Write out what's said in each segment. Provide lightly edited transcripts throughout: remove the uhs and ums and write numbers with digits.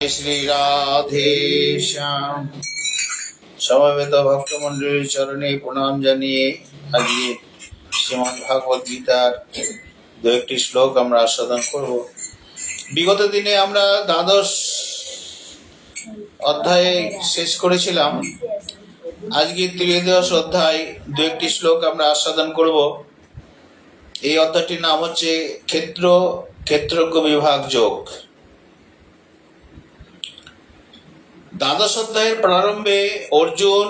श्री राधे श्याम। समवेत भक्तमंडलीर चरणे प्रणाम জানিয়ে আজকে শ্রীমদ্ ভাগবত গীতার দু একটি শ্লোক আমরা আস্বাদন করব। বিগত দিনে আমরা দ্বাদশ অধ্যায়ে শেষ করেছিলাম। আজকে ত্রয়োদশ অধ্যায় দু একটি শ্লোক আমরা আস্বাদন করব। এই অধ্যায়টির নাম হচ্ছে ক্ষেত্রজ্ঞ বিভাগ যোগ। দ্বাদশ অধ্যায়ের প্রারম্ভে অর্জুন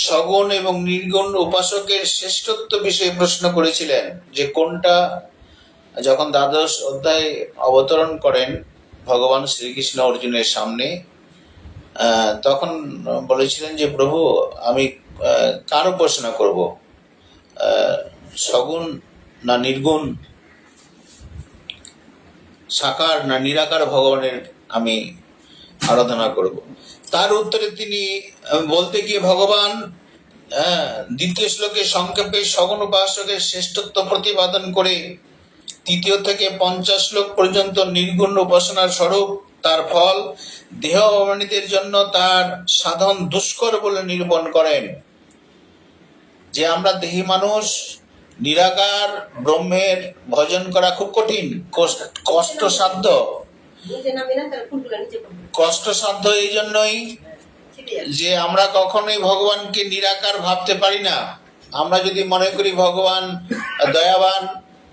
সগুণ এবং নির্গুণ উপাসকের শ্রেষ্ঠত্ব বিষয়ে প্রশ্ন করেছিলেন, যে কোনটা। যখন দ্বাদশ অধ্যায় অবতরণ করেন ভগবান শ্রীকৃষ্ণ অর্জুনের সামনে, তখন বলেছিলেন যে প্রভু, আমি কার উপাসনা করব, সগুণ না নির্গুণ, সাকার না নিরাকার ভগবানের আমি আরাধনা করব। তার উত্তরে তিনি বলতে গিয়ে ভগবান দ্বিতীয় শ্লোকে সংক্ষেপে সগুণ উপাসকের শ্রেষ্ঠত্ব প্রতিপাদন করে তৃতীয় থেকে 50 শ্লোক পর্যন্ত নির্গুণ উপাসনার স্বরূপ, তার ফল, দেহ অবমানিতের জন্য তার সাধন দুষ্কর বলে নিরূপণ করেন। যে আমরা দেহী মানুষ, নিরাকার ব্রহ্মের ভজন করা খুব কঠিন, কষ্টসাধ্য। এই জন্যই যে আমরা কখনোই ভগবানকে নিরাকার ভাবতে পারি না। আমরা যদি মনে করি ভগবান দয়াবান,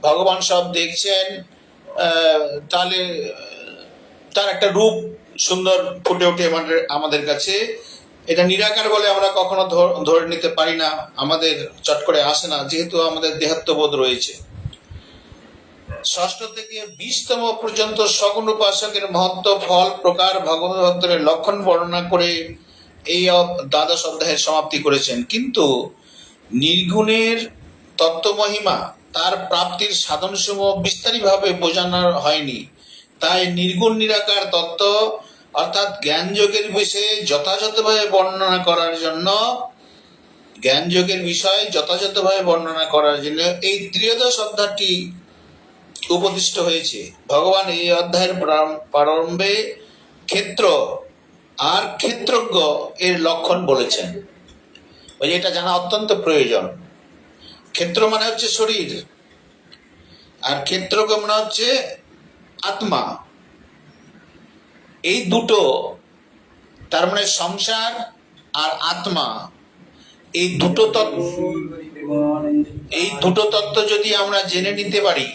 ভগবান সব দেখছেন, তাহলে তার একটা রূপ সুন্দর ফুটে ওঠে আমাদের কাছে। এটা নিরাকার বলে আমরা কখনো ধরে নিতে পারি না, আমাদের চট করে আসে না, যেহেতু আমাদের দেহাত্মবোধ রয়েছে। 6 থেকে 20তম পর্যন্ত সগুণ উপাসকের মহত্ব, ফল, প্রকার, ভগবত ভক্তের লক্ষণ বর্ণনা করে এই দ্বাদশ অধ্যায়ের সমাপ্তি করেছেন। কিন্তু নির্গুণের তত্ত্বমহিমা, তার প্রাপ্তির সাধনসমূহ বিস্তারিতভাবে বোঝানো হয়নি। তাই নির্গুণ নিরাকার তত্ত্ব অর্থাৎ জ্ঞানযোগের বিষয়ে যথাযথভাবে বর্ণনা করার জন্য এই ত্রয়োদশ অধ্যায়টি উপদিষ্ট হয়েছে। ভগবান এই অধ্যায়ের প্রারম্ভে ক্ষেত্র আর ক্ষেত্রজ্ঞ এর লক্ষণ বলেছেন। এটা জানা অত্যন্ত প্রয়োজন। ক্ষেত্র মানে হচ্ছে শরীর, আর ক্ষেত্রজ্ঞ মানে হচ্ছে আত্মা। এই দুটো, তার মানে সংসার আর আত্মা, এই দুটো তত্ত্ব যদি আমরা জেনে নিতে পারি,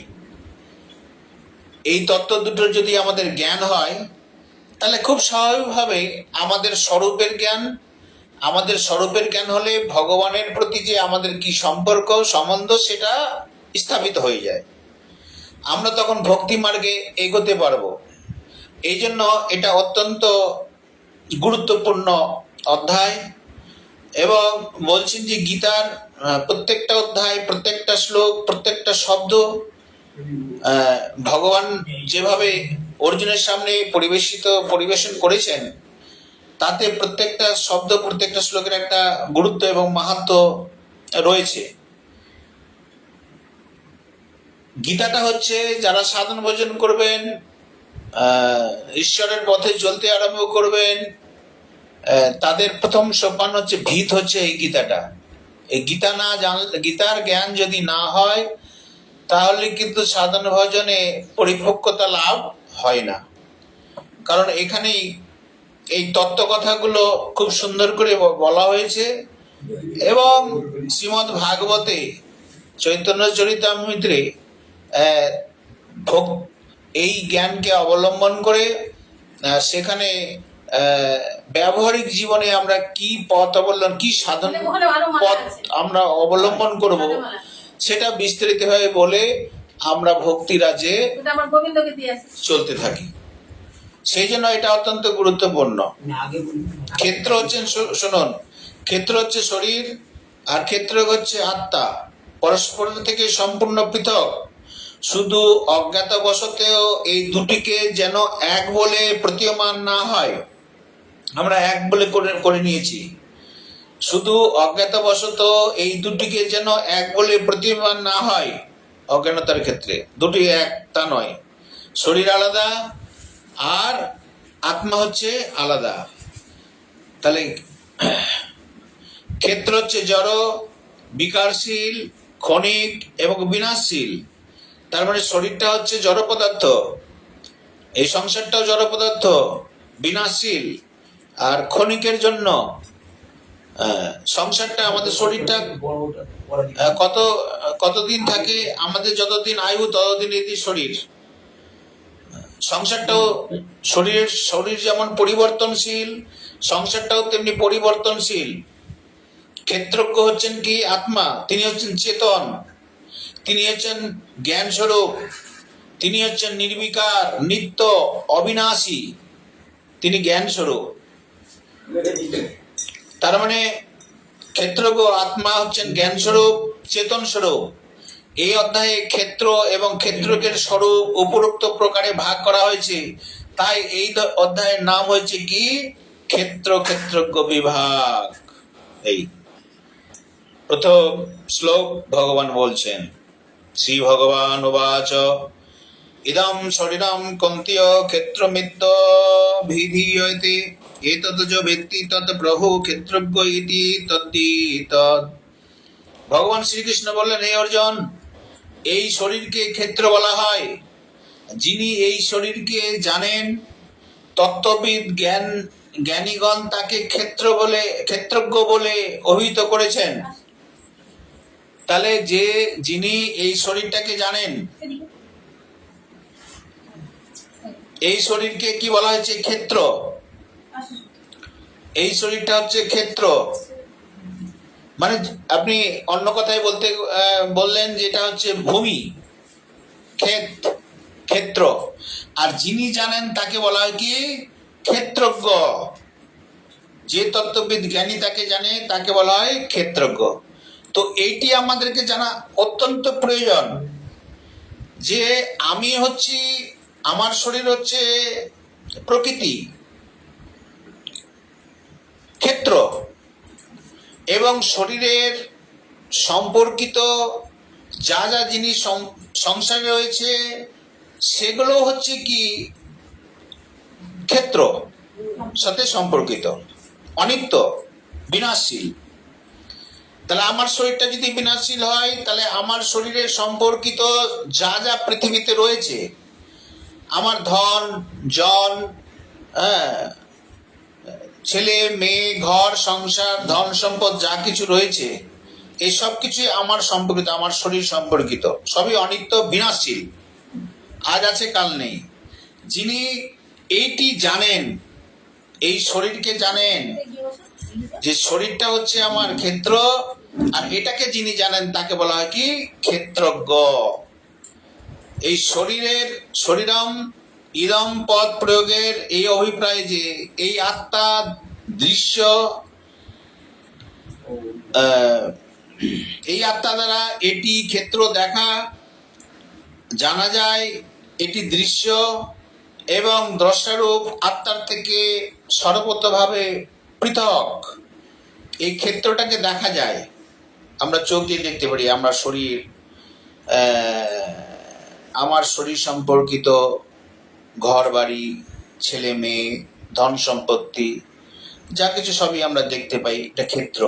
এই তত্ত্ব দুটো যদি আমাদের জ্ঞান হয়, তাহলে খুব স্বাভাবিকভাবে আমাদের স্বরূপের জ্ঞান হলে ভগবানের প্রতি যে আমাদের কি সম্পর্ক সম্বন্ধ, সেটা স্থাপিত হয়ে যায়। আমরা তখন ভক্তি মার্গে এগোতে পারবো। এই জন্য এটা অত্যন্ত গুরুত্বপূর্ণ অধ্যায়। এবং বলছেন যে গীতার প্রত্যেকটা অধ্যায়, প্রত্যেকটা শ্লোক, প্রত্যেকটা শব্দ ভগবান যেভাবে অর্জুনের সামনে পরিবেশন করেছেন, তাতে প্রত্যেকটা শব্দ, প্রত্যেকটা শ্লোকের একটা গুরুত্ব এবং মাহাত্ম্য রয়েছে। গীতাটা হচ্ছে যারা সাধন ভজন করবেন, ঈশ্বরের পথে চলতে আরম্ভ করবেন, তাদের প্রথম সোপান হচ্ছে ভিত হচ্ছে এই গীতাটা। এই গীতার জ্ঞান যদি না হয়, তাহলে কিন্তু সাধন ভজনে পরিপক্কতা লাভ হয় না। কারণ এখানেই এই তত্ত্ব কথাগুলো খুব সুন্দর করে বলা হয়েছে। এবং শ্রীমদ্ ভাগবতে চৈতন্য চরিতামৃতে এই জ্ঞানকে অবলম্বন করে সেখানে ব্যবহারিক জীবনে আমরা কি কি সাধন পথ আমরা অবলম্বন করব, সেটা বিস্তারিতভাবে বলে আমরা ভক্তি রাজে চলতে থাকি। সেই জন্য এটা অত্যন্ত গুরুত্বপূর্ণ। ক্ষেত্র হচ্ছে, শুনুন, ক্ষেত্র হচ্ছে শরীর আর ক্ষেত্র হচ্ছে আত্মা, পরস্পর থেকে সম্পূর্ণ পৃথক। শুধু অজ্ঞাতবশতেও এই দুটিকে যেন এক বলে প্রতীয়মান না হয়। আমরা এক বলে করে নিয়েছি। শুধু অজ্ঞাতবশত এই দুটিকে যেন এক বলে প্রতীয়মান না হয়। অজ্ঞানতার ক্ষেত্রে দুটি এক, তা নয়। শরীর আলাদা আর আত্মা হচ্ছে আলাদা। তাহলে ক্ষেত্র হচ্ছে জড়, বিকারশীল, ক্ষণিক এবং বিনাশশীল। তার মানে শরীরটা হচ্ছে জড় পদার্থ, এই সংসারটাও জড় পদার্থ, বিনাশশীল আর ক্ষণিকের জন্য। সংসারটা, আমাদের শরীরটা কতদিন থাকে, আমাদের যতদিন আয়ু ততদিন এই শরীর। সংসারটাও শরীর যেমন পরিবর্তনশীল, সংসারটাও তেমনি পরিবর্তনশীল। ক্ষেত্রজ্ঞ হচ্ছেন কি আত্মা, তিনি হচ্ছেন চেতন, তিনি হচ্ছেন জ্ঞান স্বরূপ, তিনি হচ্ছেন নির্বিকার, নিত্য, অবিনাশী, তিনি জ্ঞান স্বরূপ। তার মানে ক্ষেত্রজ্ঞ আত্মা হচ্ছেন জ্ঞান স্বরূপ, চেতন স্বরূপ। এই অধ্যায়ে ক্ষেত্র এবং ক্ষেত্রজ্ঞের স্বরূপ উপরোক্ত প্রকারে ভাগ করা হয়েছে, তাই এই অধ্যায়ের নাম হয়েছে কি ক্ষেত্রজ্ঞ বিভাগ। এই প্রথম শ্লোক ভগবান বলছেন, শ্রী ভগবান উবাচ ইদম শরীরম কন্তীয় ক্ষেত্রমিত্য ভিধীয়তে এতৎ য ব্যক্তি তৎ প্রভু ক্ষেত্রজ্ঞ ইতি তদ্ধিতৎ। ভগবান শ্রীকৃষ্ণ বললেন, হে অর্জুন, এই শরীরকে ক্ষেত্র বলা হয়। যিনি এই শরীরকে জানেন, তত্ত্ববিদ জ্ঞানীগণ তাকে ক্ষেত্রজ্ঞ বলে অভিহিত করেছেন। তাহলে যিনি এই শরীরটাকে জানেন, এই শরীরকে কি বলা হয়েছে? ক্ষেত্র। এই শরীরটা হচ্ছে ক্ষেত্র। মানে আপনি অন্য কথায় বললেন যেটা হচ্ছে ভূমি, ক্ষেত্র। আর যিনি জানেন তাকে বলা হয় কি ক্ষেত্রজ্ঞ। যে তত্ত্ববিদ জ্ঞানী তাকে জানে, তাকে বলা হয় ক্ষেত্রজ্ঞ। তো এইটি আমাদেরকে জানা অত্যন্ত প্রয়োজন যে আমার শরীর হচ্ছে প্রকৃতি, ক্ষেত্র, এবং শরীরের সম্পর্কিত যা যা জিনিস সংসারে রয়েছে সেগুলো হচ্ছে কি ক্ষেত্র সাথে সম্পর্কিত, অনিত্য, বিনাশশীল। তাহলে আমার শরীরটা যদি বিনাশশীল হয়, তাহলে আমার শরীরের সম্পর্কিত যা যা পৃথিবীতে রয়েছে, আমার ধন জন, ছেলে মেয়ে, ঘর সংসার, ধন সম্পদ যা কিছু রয়েছে, এই সব কিছুই আমার সম্পর্কিত, আমার শরীর সম্পর্কিত, সবই অনিত্য, বিনাশশীল, আজ আছে কাল নেই। যিনি এইটি জানেন, এই শরীরকে জানেন যে শরীরটা হচ্ছে আমার ক্ষেত্র, আর এটাকে যিনি জানেন তাকে বলা হয় কি ক্ষেত্রজ্ঞ। এই শরীরম ইদম পদ প্রয়োগের এই অভিপ্রায় যে এই আত্মা দৃশ্য, এই আত্মা দ্বারা এটি ক্ষেত্র দেখা জানা যায়, এটি দৃশ্য এবং দ্রষ্টারূপ আত্মার থেকে সর্বতভাবে পৃথক। এই ক্ষেত্রটাকে দেখা যায়, আমরা চোখ দিয়ে দেখতে পারি। আমার শরীর সম্পর্কিত ঘর বাড়ি, ছেলে মেয়ে, ধন সম্পত্তি, যা কিছু সবই আমরা দেখতে পাই, এটা ক্ষেত্র।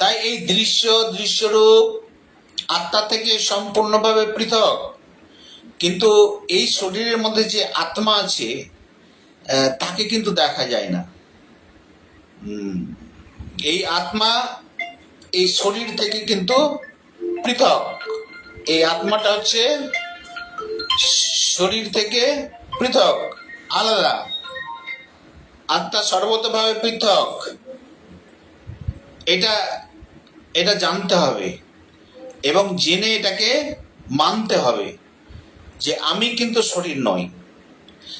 তাই এই দৃশ্যরূপ আত্মা থেকে সম্পূর্ণভাবে পৃথক। কিন্তু এই শরীরের মধ্যে যে আত্মা আছে তাকে কিন্তু দেখা যায় না। এই আত্মা এই শরীর থেকে কিন্তু পৃথক। এই আত্মাটা হচ্ছে শরীর থেকে পৃথক, আলাদা। আত্মা সর্বতভাবে পৃথক, এটা জানতে হবে এবং জেনে এটাকে মানতে হবে যে আমি কিন্তু শরীর নই।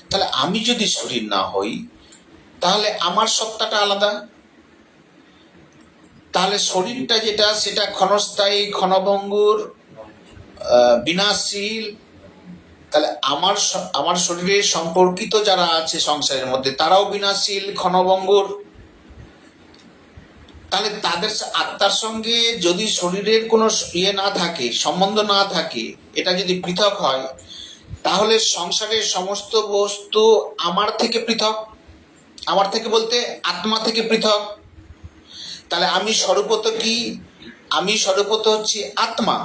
তাহলে আমি যদি শরীর না হই, তাহলে আমার সত্তাটা আলাদা। তাহলে শরীরটা যেটা, সেটা ক্ষণস্থায়ী, ক্ষণভঙ্গুর, বিনাশশীল। তাহলে আমার শরীরের সম্পর্কিত যারা আছে সংসারের মধ্যে, তারাও বিনাশশীল, ক্ষণভঙ্গুর। তাহলে তাদের আত্মার সঙ্গে যদি শরীরের কোনো না থাকে, সম্বন্ধ না থাকে, এটা যদি পৃথক হয়, তাহলে সংসারের সমস্ত বস্তু আমার থেকে পৃথক, আমার থেকে বলতে আত্মা থেকে পৃথক। তাহলে আমি স্বরূপত কি? আমি স্বরূপত হচ্ছি আত্মা,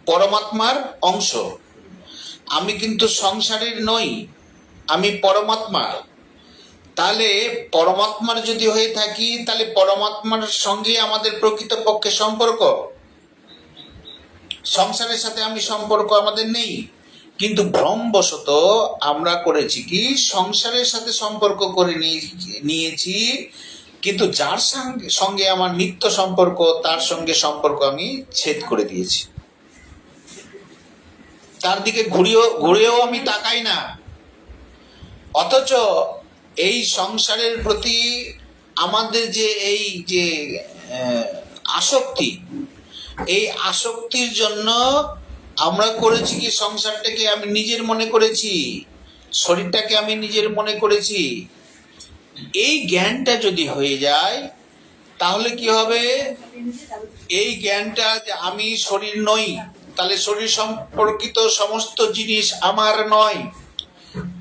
পরমাত্মার অংশ। আমি কিন্তু সংসারের নই, আমি পরমাত্মার। তাহলে পরমাত্মার যদি হয়ে থাকি, তাহলে পরমাত্মার সঙ্গে আমাদের প্রকৃতপক্ষে সম্পর্ক, সংসারের সাথে আমি সম্পর্ক আমাদের নেই। কিন্তু ভ্রমবশত আমরা করেছি কি, সংসারের সাথে সম্পর্ক করে নিয়েছি, কিন্তু যার সঙ্গে আমার নিত্য সম্পর্ক, তার সঙ্গে সম্পর্ক আমি ছেদ করে দিয়েছি। তার দিকে ঘুরেও আমি তাকাই না। অথচ এই সংসারের প্রতি আমাদের যে এই যে আসক্তি, এই আসক্তির জন্য আমরা করেছি কি, সংসারটাকে আমি নিজের মনে করেছি, শরীরটাকে আমি নিজের মনে করেছি। এই জ্ঞানটা যদি হয়ে যায়, তাহলে কি হবে? এই জ্ঞানটা যে আমি শরীর নই, তাহলে শরীর সম্পর্কিত সমস্ত জিনিস আমার নয়।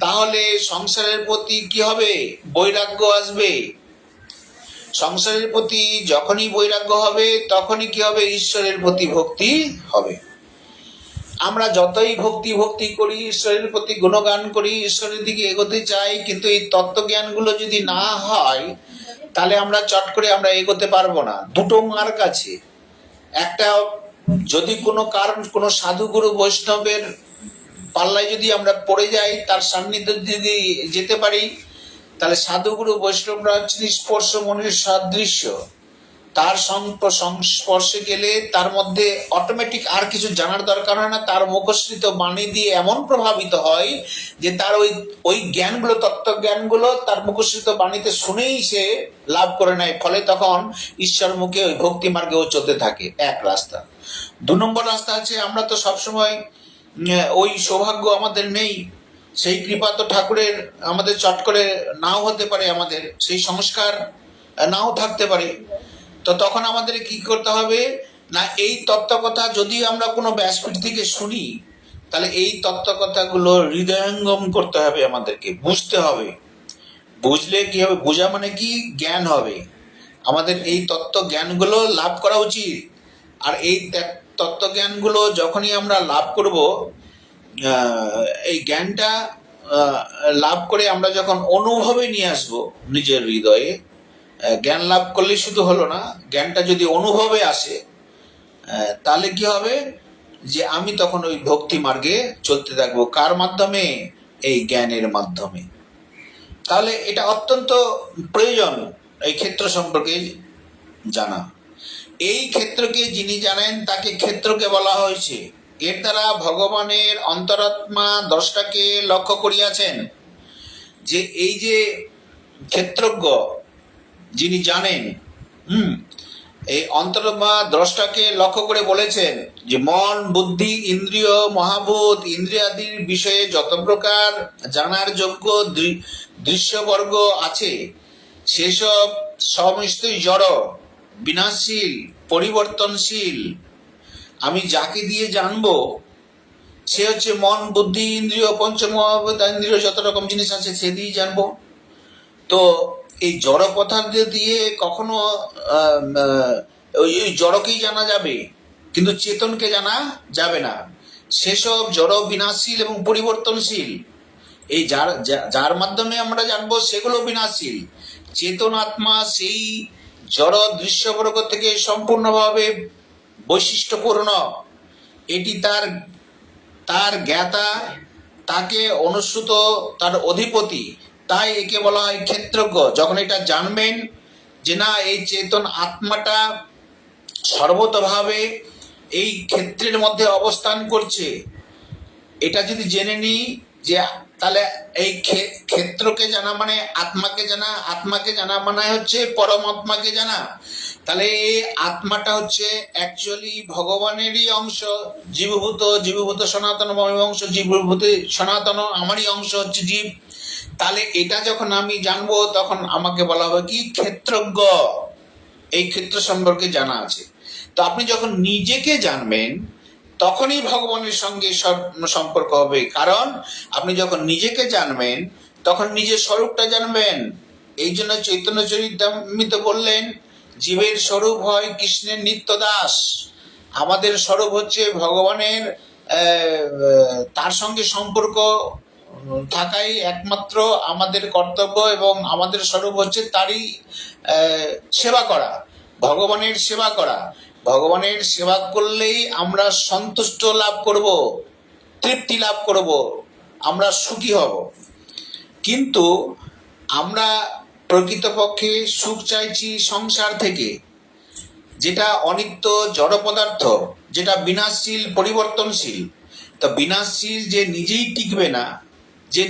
তাহলে সংসারের প্রতি কি হবে? বৈরাগ্য আসবে। সংসারের প্রতি যখনই বৈরাগ্য হবে, তখনই কি হবে? ঈশ্বরের প্রতি ভক্তি হবে। আমরা যতই ভক্তি করি, ঈশ্বরের প্রতি গুণগান করি, ঈশ্বরের দিকে এগোতে চাই, কিন্তু এই তত্ত্বজ্ঞানগুলো যদি না হয়, তাহলে আমরা চট করে আমরা এগোতে পারবো না। দুটো মার্গ আছে। একটা, যদি কোনো কারণ, কোনো সাধুগুরু বৈষ্ণবের পাল্লায় যদি আমরা পড়ে যাই, তার সান্নিধ্যে যদি যেতে পারি, তাহলে সাধুগুরু বৈষ্ণবরা হচ্ছে স্পর্শ মনের সাদৃশ্য। তার সংস্পর্শে গেলে তার মধ্যে অটোমেটিক আর কিছু জানার দরকার হয় না। তার মুখশ্রিত বাণী দিয়ে এমন প্রভাবিত হয় যে তার ওই জ্ঞানগুলো, তত্ত্বজ্ঞানগুলো তার মুখশ্রিত বাণীতে শুনেই সে লাভ করে নেয়। ফলে তখন ঈশ্বর মুখে ওই ভক্তি মার্গেও চলতে থাকে। এক রাস্তা। 2 নম্বর রাস্তা আছে, আমরা তো সবসময় ওই সৌভাগ্য আমাদের নেই, সেই কৃপা তো ঠাকুরের আমাদের চট করে নাও হতে পারে, আমাদের সেই সংস্কার নাও থাকতে পারে। তো তখন আমাদের কি করতে হবে না, এই তত্ত্বকথা যদি আমরা কোনো ব্যাসপীঠ থেকে শুনি, তাহলে এই তত্ত্বকথাগুলো হৃদয়ঙ্গম করতে হবে, আমাদেরকে বুঝতে হবে। বুঝলে কি হবে? বোঝা মানে কি? জ্ঞান হবে। আমাদের এই তত্ত্ব জ্ঞানগুলো লাভ করা উচিত। আর এই তত্ত্বজ্ঞানগুলো যখনই আমরা লাভ করব, এই জ্ঞানটা লাভ করে আমরা যখন অনুভবে নিয়ে আসব নিজের হৃদয়ে, জ্ঞান লাভ করলেই শুধু হলো না, জ্ঞানটা যদি অনুভবে আসে, তাহলে কি হবে? যে আমি তখন ওই ভক্তি মার্গে চলতে থাকবো। কার মাধ্যমে? এই জ্ঞানের মাধ্যমে। তাহলে এটা অত্যন্ত প্রয়োজন এই ক্ষেত্র সম্পর্কে জানা। এই ক্ষেত্রকে যিনি জানেন, তাকে ক্ষেত্রকে বলা হয়েছে। এর দ্বারা ভগবানের অন্তরাত্মা দ্রষ্টাকে লক্ষ্য করিয়াছেন। যে এই যে ক্ষেত্রজ্ঞ, যিনি জানেন, এই অন্তরাত্মা দ্রষ্টাকে লক্ষ্য করে বলেছেন যে মন, বুদ্ধি, ইন্দ্রিয়, মহাভূত, ইন্দ্রিয়াদির বিষয়ে যত প্রকার জানার যোগ্য দৃশ্যবর্গ আছে, সেসব সমস্তই জড়, বিনাশশীল, পরিবর্তনশীল। আমি যাকে দিয়ে জানবো, সে হচ্ছে মন, বুদ্ধি, ইন্দ্রিয়, পঞ্চমহাভূত ইন্দ্রিয়, যত রকম জিনিস আছে সে দিয়েই জানবো। তো এই জড় পদার্থ দিয়ে কখনো ওই জড়কেই জানা যাবে, কিন্তু চেতনকে জানা যাবে না। সেসব জড় বিনাশশীল এবং পরিবর্তনশীল। এই যার মাধ্যমে আমরা জানবো, সেগুলো বিনাশশীল। চেতন আত্মা সেই জড় দৃশ্যবর্গ থেকে সম্পূর্ণভাবে বৈশিষ্ট্যপূর্ণ। এটি তার জ্ঞাতা, তাকে অনুসূত, তার অধিপতি। তাই একে বলা হয় ক্ষেত্রজ্ঞ। যখন এটা জানবেন যে না, এই চেতন আত্মাটা সর্বতভাবে এই ক্ষেত্রের মধ্যে অবস্থান করছে, এটা যদি জেনে নিই, যে তাহলে এই ক্ষেত্রকে জানা মানে আত্মাকে জানা, আত্মাকে জানা মানে হচ্ছে পরমাত্মাকে জানা। তাহলে এই আত্মাটা হচ্ছে অ্যাকচুয়ালি ভগবানেরই অংশ, জীবভূত সনাতন অংশ, জীবভূত সনাতন আমারই অংশ হচ্ছে জীব। তাহলে এটা যখন আমি জানবো, তখন আমাকে বলা হবে কি? ক্ষেত্রজ্ঞ। এই ক্ষেত্র সম্পর্কে জানা আছে। তো আপনি যখন নিজেকে জানবেন, তখনই ভগবানের সঙ্গে সম্পর্ক হবে। কারণ আপনি যখন নিজেকে জানবেন তখন নিজের স্বরূপটা জানবেন। এই জন্য চৈতন্য চরিতামৃত বললেন, জীবের স্বরূপ হয় কৃষ্ণের নিত্য দাস। আমাদের স্বরূপ হচ্ছে ভগবানের, তার সঙ্গে সম্পর্ক থাকাই একমাত্র আমাদের কর্তব্য, এবং আমাদের স্বরূপ হচ্ছে তারই সেবা করা, ভগবানের সেবা করা। ভগবানের সেবা করলেই আমরা সন্তুষ্ট লাভ করব, তৃপ্তি লাভ করব, আমরা সুখী হব। কিন্তু আমরা প্রকৃতপক্ষে সুখ চাইছি সংসার থেকে, যেটা অনিত্য জড় পদার্থ, যেটা বিনাশশীল পরিবর্তনশীল। তো বিনাশশীল যে নিজেই টিকবে না, যে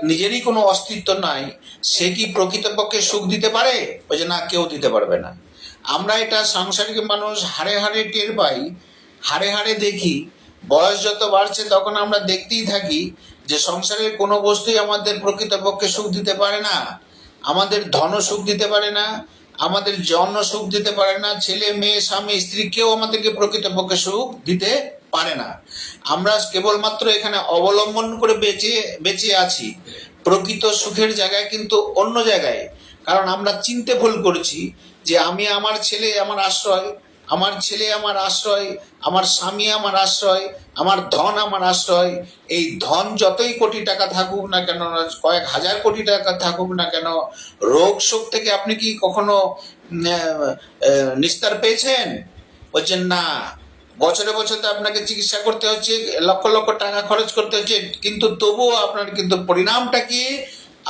নিজেরই কোনো অস্তিত্ব নাই, সে কি প্রকৃতপক্ষে সুখ দিতে পারে? ওই যে না, কেউ দিতে পারবে না। আমরা এটা সাংসারিক মানুষ হাড়ে হাড়ে টের পাই, হাড়ে হাড়ে দেখি। বয়স যত বাড়ছে তখন আমরা দেখতেই থাকি যে সংসারের কোনো বস্তুই আমাদের প্রকৃতপক্ষে সুখ দিতে পারে না। আমাদের ধন সুখ দিতে পারে না, আমাদের জন্ম সুখ দিতে পারে না, ছেলে মেয়ে স্বামী স্ত্রী কেউ আমাদেরকে প্রকৃতপক্ষে সুখ দিতে পারে না। আমরা কেবলমাত্র এখানে অবলম্বন করে বেঁচে আছি। প্রকৃত সুখের জায়গায় কিন্তু অন্য জায়গায়। কারণ আমরা চিনতে ভুল করেছি যে আমি আমার ছেলে আমার আশ্রয়, আমার ছেলে আমার আশ্রয়, আমার স্বামী আমার আশ্রয়, আমার ধন আমার আশ্রয়। এই ধন যতই কোটি টাকা থাকুক না কেন, কয়েক হাজার কোটি টাকা থাকুক না কেন, রোগ শোক থেকে আপনি কি কখনো নিস্তার পেয়েছেন? বলছেন না, বছরে বছরে আপনাকে চিকিৎসা করতে হচ্ছে, লক্ষ লক্ষ টাকা খরচ করতে হচ্ছে, কিন্তু তবুও আপনার কিন্তু পরিণামটা কি?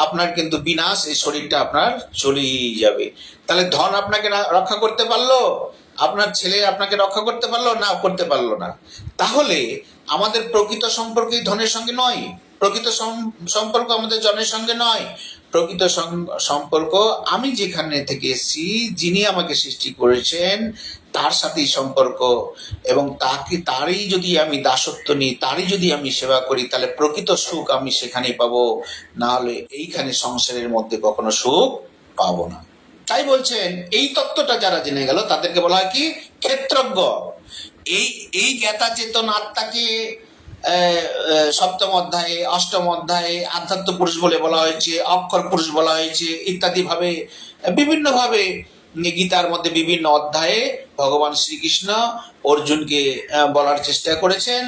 আপনার কিন্তু বিনাশ, এই শরীরটা আপনার চলেই যাবে। তাহলে ধন আপনাকে রক্ষা করতে পারলো? আপনার ছেলে আপনাকে রক্ষা করতে পারলো না? করতে পারলো না। তাহলে আমাদের প্রকৃত সম্পর্ক ধনের সঙ্গে নয়, প্রকৃত সম্পর্ক আমাদের জনের সঙ্গে নয়। প্রকৃত সম্পর্ক আমি যেখানে থেকে এসেছি, যিনি আমাকে সৃষ্টি করেছেন তার সাথেই সম্পর্ক। এবং তারই যদি আমি দাসত্ব নিই, তারই যদি আমি সেবা করি, তাহলে প্রকৃত সুখ আমি সেখানেই পাবো। না হলে এইখানে সংসারের মধ্যে কখনো সুখ পাবো না। তাই বলছেন এই তত্ত্বটা যারা জেনে গেল তাদেরকে বলা হয় কি? ক্ষেত্রজ্ঞ। এই জ্ঞাতা চেতন আত্মাকে সপ্তম অধ্যায়ে, অষ্টম অধ্যায়ে আধ্যাত্ম পুরুষ বলে বলা হয়েছে, অক্ষর পুরুষ বলা হয়েছে, ইত্যাদি ভাবে বিভিন্ন ভাবে গীতার মধ্যে বিভিন্ন অধ্যায়ে ভগবান শ্রীকৃষ্ণ অর্জুনকে বলার চেষ্টা করেছেন,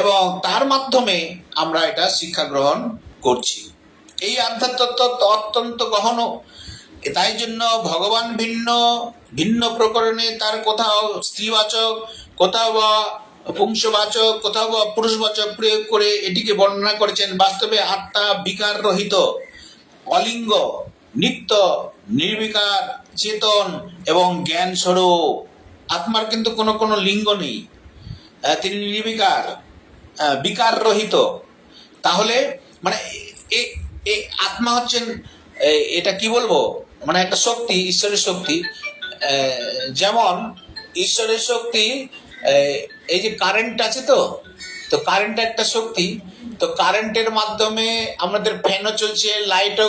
এবং তার মাধ্যমে আমরা এটা শিক্ষা গ্রহণ করছি। এই আধ্যাত্ম তত্ত্ব অত্যন্ত গহন। তাই জন্য ভগবান ভিন্ন ভিন্ন প্রকরণে তার কোথাও স্ত্রীবাচক, কোথাও বা পুংসবাচক, কোথাও বা পুরুষবাচক প্রয়োগ করে এটিকে বর্ণনা করেছেন। বাস্তবে আত্মা বিকার রহিত, অলিঙ্গ, নিত্য, নির্বিকার, চেতন এবং জ্ঞান স্বরূপ। আত্মার কিন্তু কোনো কোনো লিঙ্গ নেই, তিনি নির্বিকার, বিকার রহিত। তাহলে মানে আত্মা হচ্ছেন, এটা কি বলবো, মানে একটা শক্তি, ঈশ্বরের শক্তি। যেমন ঈশ্বরের শক্তি, এই যে কারেন্ট আছে, তো কারেন্ট একটা শক্তি। তো কারেন্টের মাধ্যমে আমাদের ফ্যানও চলছে, লাইটও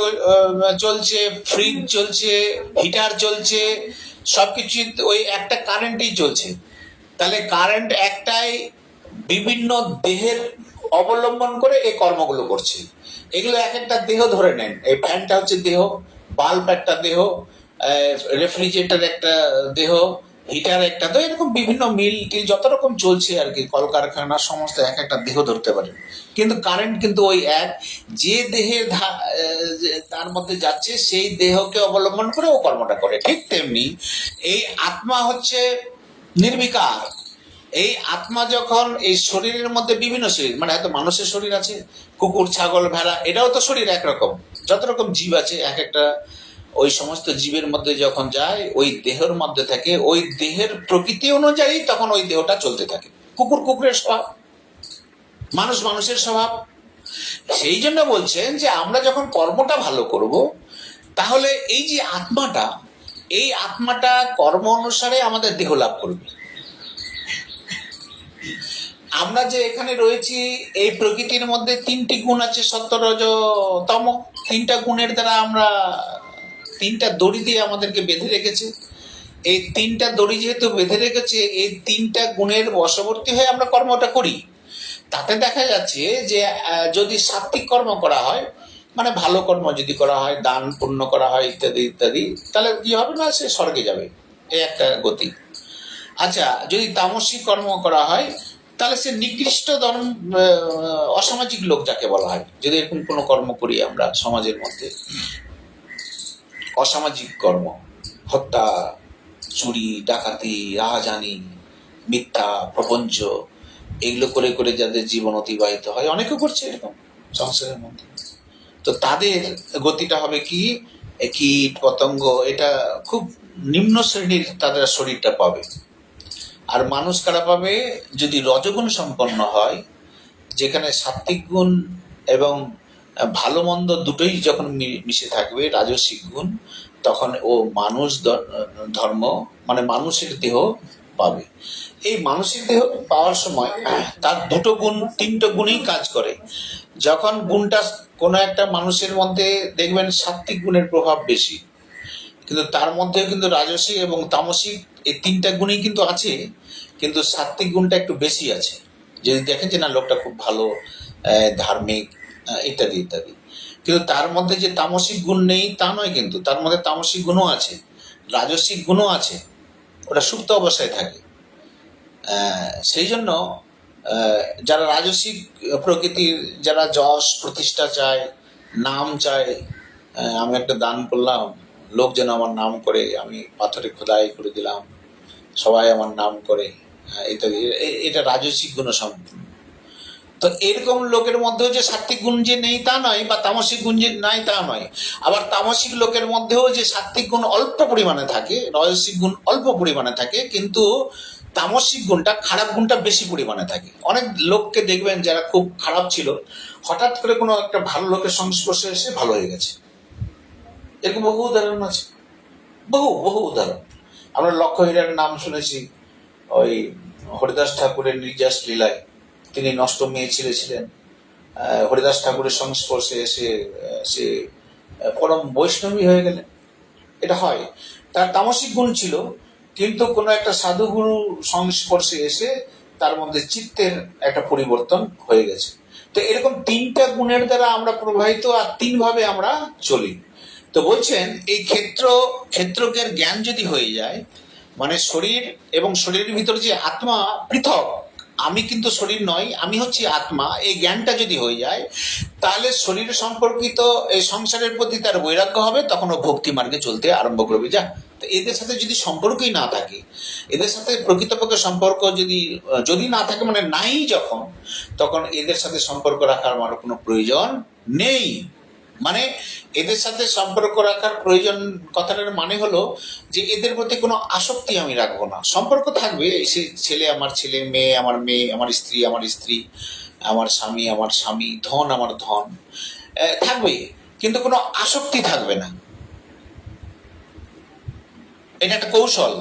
চলছে, ফ্রিজ চলছে, হিটার চলছে, সবকিছু ওই একটা কারেন্টেই চলছে। তাহলে কারেন্ট একটাই বিভিন্ন দেহের অবলম্বন করে এই কর্মগুলো করছে। এগুলো এক একটা দেহ ধরে নেন। এই ফ্যানটা হচ্ছে দেহ, বাল্ব একটা দেহ, রেফ্রিজারেটর একটা দেহ, হিটার একটা, তো এরকম বিভিন্ন মিল টিল যত রকম চলছে আর কি, কলকারখানা সমস্ত এক একটা দেহ ধরতে পারে। কিন্তু কারেন্ট কিন্তু ওই এক, যে দেহের তার মধ্যে যাচ্ছে সেই দেহকে অবলম্বন করে ও কর্মটা করে। ঠিক তেমনি এই আত্মা হচ্ছে নির্বিকার। এই আত্মা যখন এই শরীরের মধ্যে বিভিন্ন শরীর, মানে হয়তো মানুষের শরীর আছে, কুকুর, ছাগল, ভেড়া, এটাও তো শরীর একরকম। যত রকম জীব আছে এক একটা ওই সমস্ত জীবের মধ্যে যখন যায়, ওই দেহের মধ্যে থাকে, ওই দেহের প্রকৃতি অনুযায়ী তখন ওই দেহটা চলতে থাকে। কুকুর কুকুরের স্বভাব, মানুষ মানুষের স্বভাব। সেই জন্য বলছেন যে আমরা যখন কর্মটা ভালো করব, তাহলে এই যে আত্মাটা, এই আত্মাটা কর্ম অনুসারে আমাদের দেহ লাভ করবে। আমরা যে এখানে রয়েছি, এই প্রকৃতির মধ্যে তিনটি গুণ আছে, সত্য, রজ, তম। তিনটা গুণের দ্বারা আমরা, তিনটা দড়ি দিয়ে আমাদেরকে বেঁধে রেখেছে। এই তিনটা দড়ি যেহেতু বেঁধে রেখেছে, এই তিনটা গুণের বশবর্তী হয়ে আমরা কর্মটা করি। তাতে দেখা যাচ্ছে যে যদি সাত্বিক কর্ম করা হয়, মানে ভালো কর্ম যদি করা হয়, দান পুণ্য করা হয় ইত্যাদি ইত্যাদি, তাহলে কি হবে না, সে স্বর্গে যাবে, এই একটা গতি। আচ্ছা, যদি তামসিক কর্ম করা হয় তাহলে সে নিকৃষ্ট ধর্ম, অসামাজিক লোক যাকে বলা হয়, যদি এরকম কোনো কর্ম করি আমরা সমাজের মধ্যে, অসামাজিক কর্ম, হত্যা, চুরি, ডাকাতি, রাহাজানি, মিথ্যা, প্রপঞ্চ, এগুলো করে করে যাদের জীবন অতিবাহিত হয়, অনেকে করছে এরকম সংসারের মধ্যে, তো তাদের গতিটা হবে কি, কীট পতঙ্গ, এটা খুব নিম্ন শ্রেণীর তাদের শরীরটা পাবে। আর মানুষ কারা পাবে, যদি রজগুণ সম্পন্ন হয়, যেখানে সাত্বিক গুণ এবং ভালো মন্দ দুটোই যখন মিশে থাকবে, রাজসিক গুণ, তখন ও মানুষ ধর্ম মানে মানুষের দেহ পাবে। এই মানুষের দেহ পাওয়ার সময় তার দুটো গুণ, তিনটে গুণই কাজ করে। যখন গুণটা কোনো একটা মানুষের মধ্যে দেখবেন সাত্বিক গুণের প্রভাব বেশি, কিন্তু তার মধ্যে কিন্তু রাজসিক এবং তামসিক এই তিনটা গুণই কিন্তু আছে, কিন্তু সাত্বিক গুণটা একটু বেশি আছে। যদি দেখেন যে না, লোকটা খুব ভালো, ধার্মিক, ইত্যাদি ইত্যাদি, কিন্তু তার মধ্যে যে তামসিক গুণ নেই তা নয়, কিন্তু তার মধ্যে তামসিক গুণও আছে, রাজসিক গুণও আছে, ওটা সুপ্ত অবস্থায় থাকে। সেই জন্য যারা রাজসিক প্রকৃতির, যারা যশ প্রতিষ্ঠা চায়, নাম চায়, আমি একটা দান করলাম, লোক যেন আমার নাম করে, আমি পাথরে খোদাই করে দিলাম, সবাই আমার নাম করে, ইত্যাদি, এটা রাজসিক গুণ সম্পূর্ণ। তো এরকম লোকের মধ্যেও যে সাত্বিক গুণ যে নেই তা নয়, বা তামসিক গুণ যে নাই তা নয়। আবার তামসিক লোকের মধ্যেও যে সাত্বিক গুণ অল্প পরিমাণে থাকে, রাজসিক গুণ অল্প পরিমাণে থাকে, কিন্তু তামসিক গুণটা, খারাপ গুণটা বেশি পরিমাণে থাকে। অনেক লোককে দেখবেন যারা খুব খারাপ ছিল, হঠাৎ করে কোনো একটা ভালো লোকের সংস্পর্শে এসে ভালো হয়ে গেছে, এরকম বহু উদাহরণ আছে, বহু বহু উদাহরণ। আমরা লক্ষ্যহীরার নাম শুনেছি, ওই হরিদাস ঠাকুরের নির্যাস লীলায় তিনি নষ্ট মেয়ে ছেলে ছিলেন, হরিদাস ঠাকুরের সংস্পর্শে এসে সে পরম বৈষ্ণবী হয়ে গেলেন। এটা হয়, তার তামসিক গুণ ছিল, কিন্তু কোনো একটা সাধুগুরু সংস্পর্শে এসে তার মধ্যে চিত্তের একটা পরিবর্তন হয়ে গেছে। তো এরকম তিনটা গুণের দ্বারা আমরা প্রবাহিত, আর তিন ভাবে আমরা চলি। তো বলছেন এই ক্ষেত্রজ্ঞের জ্ঞান যদি হয়ে যায়, মানে শরীর এবং শরীরের ভিতরে যে আত্মা পৃথক, আমি কিন্তু শরীর নয়, আমি হচ্ছি আত্মা, এই জ্ঞানটা যদি হয়ে যায়, তাহলে শরীর সম্পর্কিত এই সংসারের প্রতি তার বৈরাগ্য হবে, তখন ও ভক্তি মার্গে চলতে আরম্ভ করবে। যা, তো এদের সাথে যদি সম্পর্কই না থাকে, এদের সাথে প্রকৃতপক্ষে সম্পর্ক যদি না থাকে, মানে নাই যখন, তখন এদের সাথে সম্পর্ক রাখার আমার কোনো প্রয়োজন নেই। মানে এদের সাথে সম্পর্ক রাখার প্রয়োজন, কথাটার মানে হলো যে এদের প্রতি কোনো আসক্তি আমি রাখবো না। সম্পর্ক থাকবে, সে ছেলে আমার ছেলে, মেয়ে আমার মেয়ে, আমার স্ত্রী আমার স্ত্রী, আমার স্বামী আমার স্বামী, ধন আমার ধন, থাকবে, কিন্তু কোনো আসক্তি থাকবে না। এটা একটা কৌশল।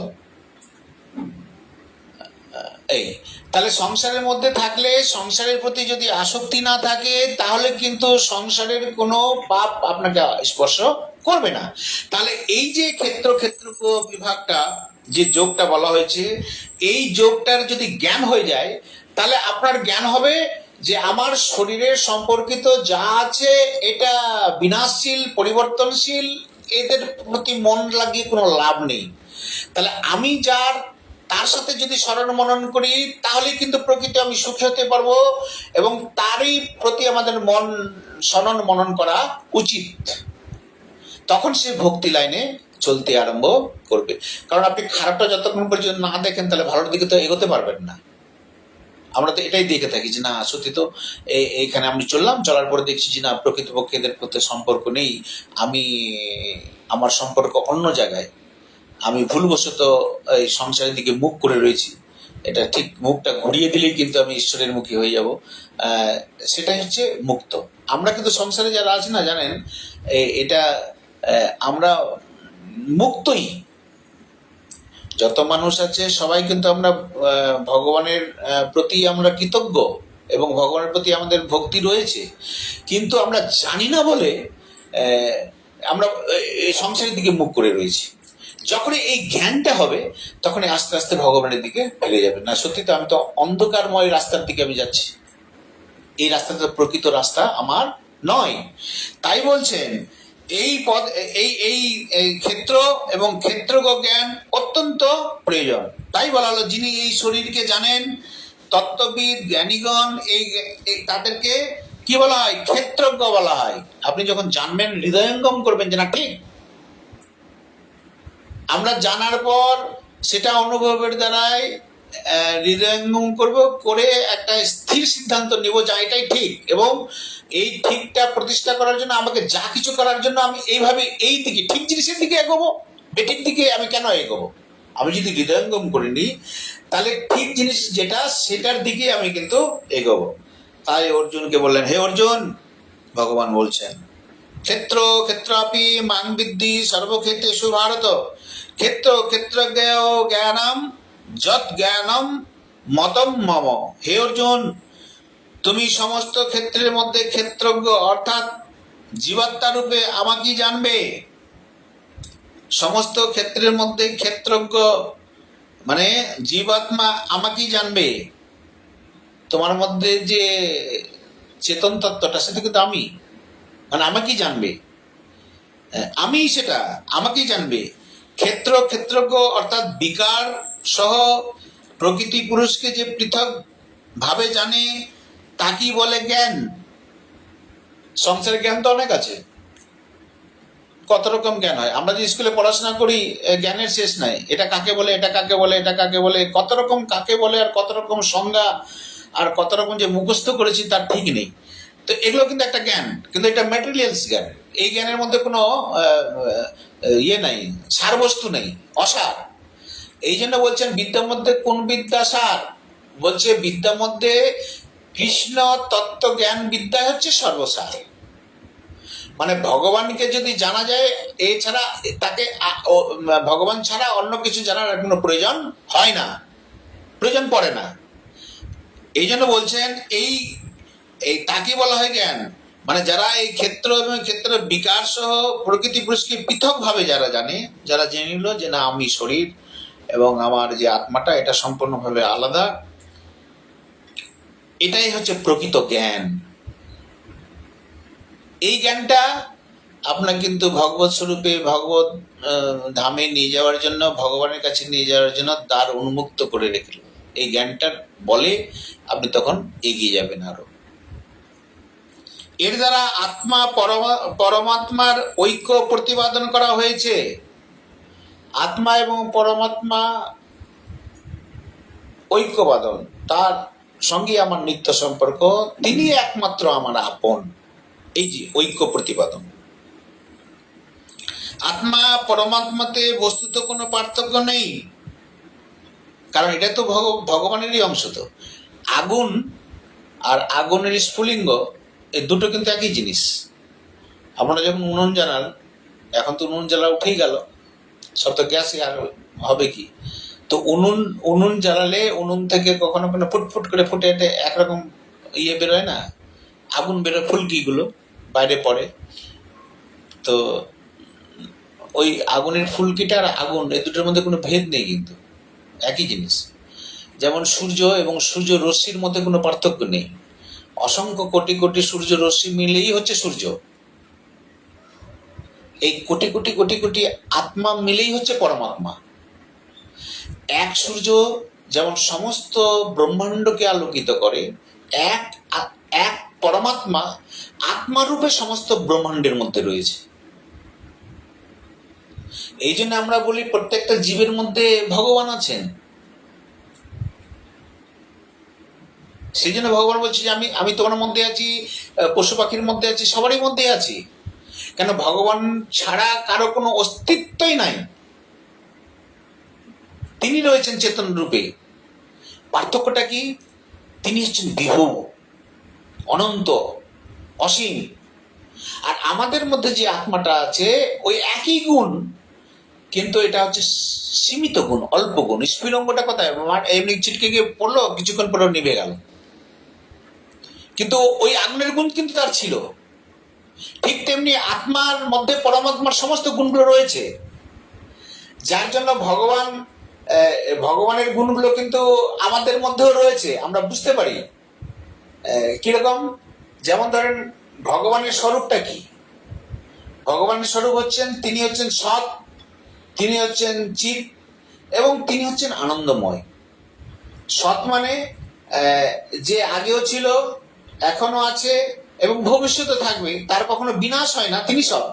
এই তাহলে সংসারের মধ্যে থাকলে, সংসারের প্রতি যদি আসক্তি না থাকে, তাহলে কিন্তু সংসারের কোনো পাপ আপনাকে স্পর্শ করবে না। তাহলে এই যে ক্ষেত্র বিভাগটা, যে যোগটা বলা হয়েছে, এই যোগটার যদি জ্ঞান হয়ে যায়, তাহলে আপনার জ্ঞান হবে যে আমার শরীরের সম্পর্কিত যা আছে এটা বিনাশশীল, পরিবর্তনশীল, এদের প্রতি মন লাগিয়ে কোনো লাভ নেই। তাহলে আমি তার সাথে যদি স্মরণ মনন করি, তাহলে কিন্তু প্রকৃত আমি সুখী হতে পারবো, এবং তারই প্রতি আমাদের মন স্মরণ মনন করা উচিত। তখন সে ভক্তি লাইনে চলতে আরম্ভ করবে। কারণ আপনি খারাপটা যতক্ষণ পর্যন্ত না দেখেন, তাহলে ভালোর দিকে তো এগোতে পারবেন না। আমরা তো এটাই দেখে থাকি যে না, সত্যি তো এইখানে আমি চলার পরে দেখছি যে না, প্রকৃতপক্ষে এদের প্রতি সম্পর্ক নেই, আমার সম্পর্ক অন্য জায়গায়, আমি ভুলবশত এই সংসারের দিকে মুখ করে রয়েছি। এটা ঠিক, মুখটা ঘুরিয়ে দিলেই কিন্তু আমি ঈশ্বরের মুখী হয়ে যাব, সেটাই হচ্ছে মুক্ত। আমরা কিন্তু সংসারে যারা আছি না, জানেন, এটা আমরা মুক্তই। যত মানুষ আছে সবাই কিন্তু আমরা ভগবানের প্রতি আমরা কৃতজ্ঞ, এবং ভগবানের প্রতি আমাদের ভক্তি রয়েছে, কিন্তু আমরা জানি না বলে আমরা এই সংসারের দিকে মুখ করে রয়েছি। যখনই এই জ্ঞানটা হবে তখনই আস্তে আস্তে ভগবানের দিকে এগিয়ে যাবে। না সত্যি তো, আমি তো অন্ধকারময় রাস্তার দিকে আমি যাচ্ছি, এই রাস্তাটা প্রকৃত রাস্তা আমার নয়। তাই বলছেন এই পদ, এই ক্ষেত্র এবং ক্ষেত্রজ্ঞ জ্ঞান অত্যন্ত প্রয়োজন। তাই বলা হলো যিনি এই শরীরকে জানেন, তত্ত্ববিদ জ্ঞানীগণ, তাদেরকে কি বলা হয়? ক্ষেত্রজ্ঞ বলা হয়। আপনি যখন জানবেন, হৃদয়ঙ্গম করবেন যে না ঠিক, আমরা জানার পর সেটা অনুভবের দ্বারাই হৃদয়ঙ্গম করব, করে একটা স্থির সিদ্ধান্ত নিব যা এটাই ঠিক, এবং এই ঠিকটা প্রতিষ্ঠা করার জন্য আমাকে যা কিছু করার জন্য আমি এইভাবে এই দিকে ঠিক জিনিসের দিকে এগোবো। বেঠিক দিকে আমি কেন এগোবো? আমি যদি হৃদয়ঙ্গম করিনি তাহলে ঠিক জিনিস যেটা সেটার দিকে আমি কিন্তু এগোবো। তাই অর্জুনকে বললেন, হে অর্জুন, ভগবান বলছেন ক্ষেত্রাপি মাং বিদ্ধি সর্বক্ষেত্রেষু ভারত, ক্ষেত্রজ্ঞ জ্ঞানম যৎ জ্ঞানম মতম মম। হে অর্জুন, তুমি সমস্ত ক্ষেত্রের মধ্যে ক্ষেত্রজ্ঞ অর্থাৎ জীবাত্মা রূপে আমাকেই জানবে। সমস্ত ক্ষেত্রের মধ্যে ক্ষেত্রজ্ঞ মানে জীবাত্মা আমাকেই জানবে। তোমার মধ্যে যে চেতন তত্ত্বটা সেটা কিন্তু আমি, মানে আমাকেই জানবে, আমি সেটা আমাকেই জানবে। ক্ষেত্রজ্ঞ অর্থাৎ বিকার সহ প্রকৃতি পুরুষকে যে পৃথক ভাবে জানে তাকেই বলে জ্ঞান। সংসারের জ্ঞান তো অনেক আছে, কত রকম জ্ঞান হয়। আমরা যে স্কুলে পড়াশোনা করি, জ্ঞানের শেষ নাই। এটা কাকে বলে, এটা কাকে বলে, এটা কাকে বলে, কত রকম কাকে বলে, আর কত রকম সংজ্ঞা, আর কত রকম যে মুখস্থ করেছি তার ঠিক নেই। তো এগুলো কিন্তু একটা জ্ঞান, কিন্তু এটা ম্যাটেরিয়ালস জ্ঞান। এই জ্ঞানের মধ্যে কোনো ইয়ে নাই, সারবস্তু নেই, অসার। এই জন্য বলছেন বিদ্যার মধ্যে কোন বিদ্যা সার? বলছে বিদ্যার মধ্যে কৃষ্ণ তত্ত্ব জ্ঞান বিদ্যা হচ্ছে সর্বসার। মানে ভগবানকে যদি জানা যায়, এছাড়া তাকে ভগবান ছাড়া অন্য কিছু জানার কোনো প্রয়োজন হয় না, প্রয়োজন পড়ে না। এই জন্য বলছেন এই তাকে বলা হয় জ্ঞান। মানে যারা এই ক্ষেত্র এবং ক্ষেত্রের বিকার সহ প্রকৃতি পুরুষকে পৃথক ভাবে যারা জানে, যারা জেনে নিল যে না আমি শরীর এবং আমার যে আত্মাটা এটা সম্পূর্ণভাবে আলাদা, এটাই হচ্ছে প্রকৃত জ্ঞান। এই জ্ঞানটা আপনার কিন্তু ভগবত স্বরূপে ভগবত ধামে নিয়ে যাওয়ার জন্য, ভগবানের কাছে নিয়ে যাওয়ার জন্য দ্বার উন্মুক্ত করে রেখেল। এই জ্ঞানটার বলে আপনি তখন এগিয়ে যাবেন আরো। এর দ্বারা আত্মা পরমাত্মার ঐক্য প্রতিপাদন করা হয়েছে। আত্মা এবং পরমাত্মা ঐক্যবাদন, তার সঙ্গে আমার নিত্য সম্পর্ক, তিনি একমাত্র আমার আপন, এই যে ঐক্য প্রতিপাদন। আত্মা পরমাত্মাতে বস্তুত কোনো পার্থক্য নেই, কারণ এটা তো ভগবানেরই অংশ। তো আগুন আর আগুনের স্ফুলিঙ্গ এই দুটো কিন্তু একই জিনিস। আপনারা যখন উনুন জ্বালান, এখন তো উনুন জ্বালা উঠেই গেল, সব তো গ্যাসে, আর হবে কি? তো উনুন জ্বালালে উনুন থেকে কখনো কোনো ফুটফুট করে ফুটে এটে একরকম ইয়ে বেরোয় না, আগুন বেরোয়, ফুলকিগুলো বাইরে পড়ে। তো ওই আগুনের ফুলকিটা আর আগুন, এই দুটোর মধ্যে কোনো ভেদ নেই, কিন্তু একই জিনিস। যেমন সূর্য এবং সূর্য রশ্মির মধ্যে কোনো পার্থক্য নেই। অসংখ্য কোটি কোটি সূর্য রশ্মি মিলেই হচ্ছে সূর্য। এই কোটি কোটি কোটি কোটি আত্মা মিলেই হচ্ছে পরমাত্মা। এক সূর্য যেমন সমস্ত ব্রহ্মাণ্ডকে আলোকিত করে, এক এক পরমাত্মা আত্মারূপে সমস্ত ব্রহ্মাণ্ডের মধ্যে রয়েছে। এই জন্য আমরা বলি প্রত্যেকটা জীবের মধ্যে ভগবান আছেন। সেই জন্য ভগবান বলছে যে আমি তোমার মধ্যে আছি, পশু পাখির মধ্যে আছি, সবারই মধ্যে আছি। কেন? ভগবান ছাড়া কারো কোনো অস্তিত্বই নাই, তিনি রয়েছেন চেতন রূপে। পার্থক্যটা কি? তিনি হচ্ছেন বিভু, অনন্ত, অসীম। আর আমাদের মধ্যে যে আত্মাটা আছে ওই একই গুণ, কিন্তু এটা হচ্ছে সীমিত গুণ, অল্প গুণ। স্ফুলিঙ্গটা কোথায়? এমনি ছিটকে গিয়ে পড়লো, কিছুক্ষণ পরে নিভে গেল, কিন্তু ওই আগুনের গুণ কিন্তু তার ছিল। ঠিক তেমনি আত্মার মধ্যে পরমাত্মার সমস্ত গুণগুলো রয়েছে। যার জন্য ভগবানের গুণগুলো কিন্তু আমাদের মধ্যেও রয়েছে, আমরা বুঝতে পারি। কিরকম? যেমন ধরেন, ভগবানের স্বরূপটা কি? ভগবানের স্বরূপ হচ্ছেন, তিনি হচ্ছেন সৎ, তিনি হচ্ছেন চিৎ, এবং তিনি হচ্ছেন আনন্দময়। সৎ মানে যে আগেও ছিল, এখনো আছে এবং ভবিষ্যতে থাকবে, তার কখনো বিনাশ হয় না, তিনি সৎ।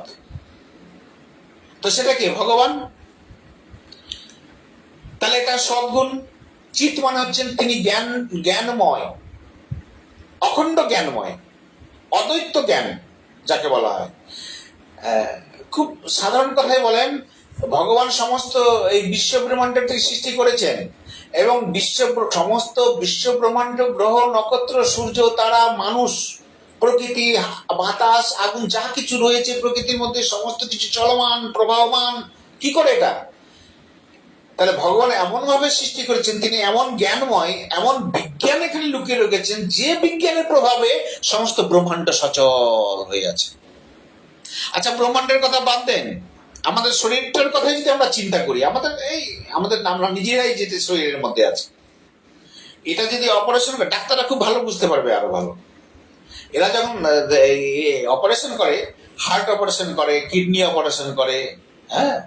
তো সেটা কি? ভগবান। তাহলে এটা সদ্গুণ। চিৎ মানে হচ্ছেন তিনি জ্ঞানময়, অখণ্ড জ্ঞানময়, অদ্বৈত জ্ঞান যাকে বলা হয়। খুব সাধারণ কথায় বলেন, ভগবান সমস্ত এই বিশ্ব ব্রহ্মাণ্ডটি সৃষ্টি করেছেন, এবং সমস্ত বিশ্ব ব্রহ্মাণ্ড, গ্রহ নক্ষত্র, সূর্য, তারা, মানুষ, প্রকৃতি, বাতাস, আগুন, যা কিছু রয়েছে প্রকৃতির মধ্যে, সমস্ত কিছু চলমান, প্রবাহমান। কি করে এটা? তাহলে ভগবান এমন ভাবে সৃষ্টি করেছেন, তিনি এমন জ্ঞানময়, এমন বিজ্ঞান এখানে লুকিয়ে রেখেছেন, যে বিজ্ঞানের প্রভাবে সমস্ত ব্রহ্মাণ্ড সচল হয়ে আছে। আচ্ছা, ব্রহ্মাণ্ডের কথা বাদ দেন, আমাদের শরীরটার কথা যদি আমরা চিন্তা করি, আমরা নিজেরাই যেতে শরীরের মধ্যে আছে, এটা যদি অপারেশন করে, ডাক্তাররা খুব ভালো বুঝতে পারবে, আরো ভালো। এরা যখন অপারেশন করে, হার্ট অপারেশন করে, কিডনি অপারেশন করে, হ্যাঁ,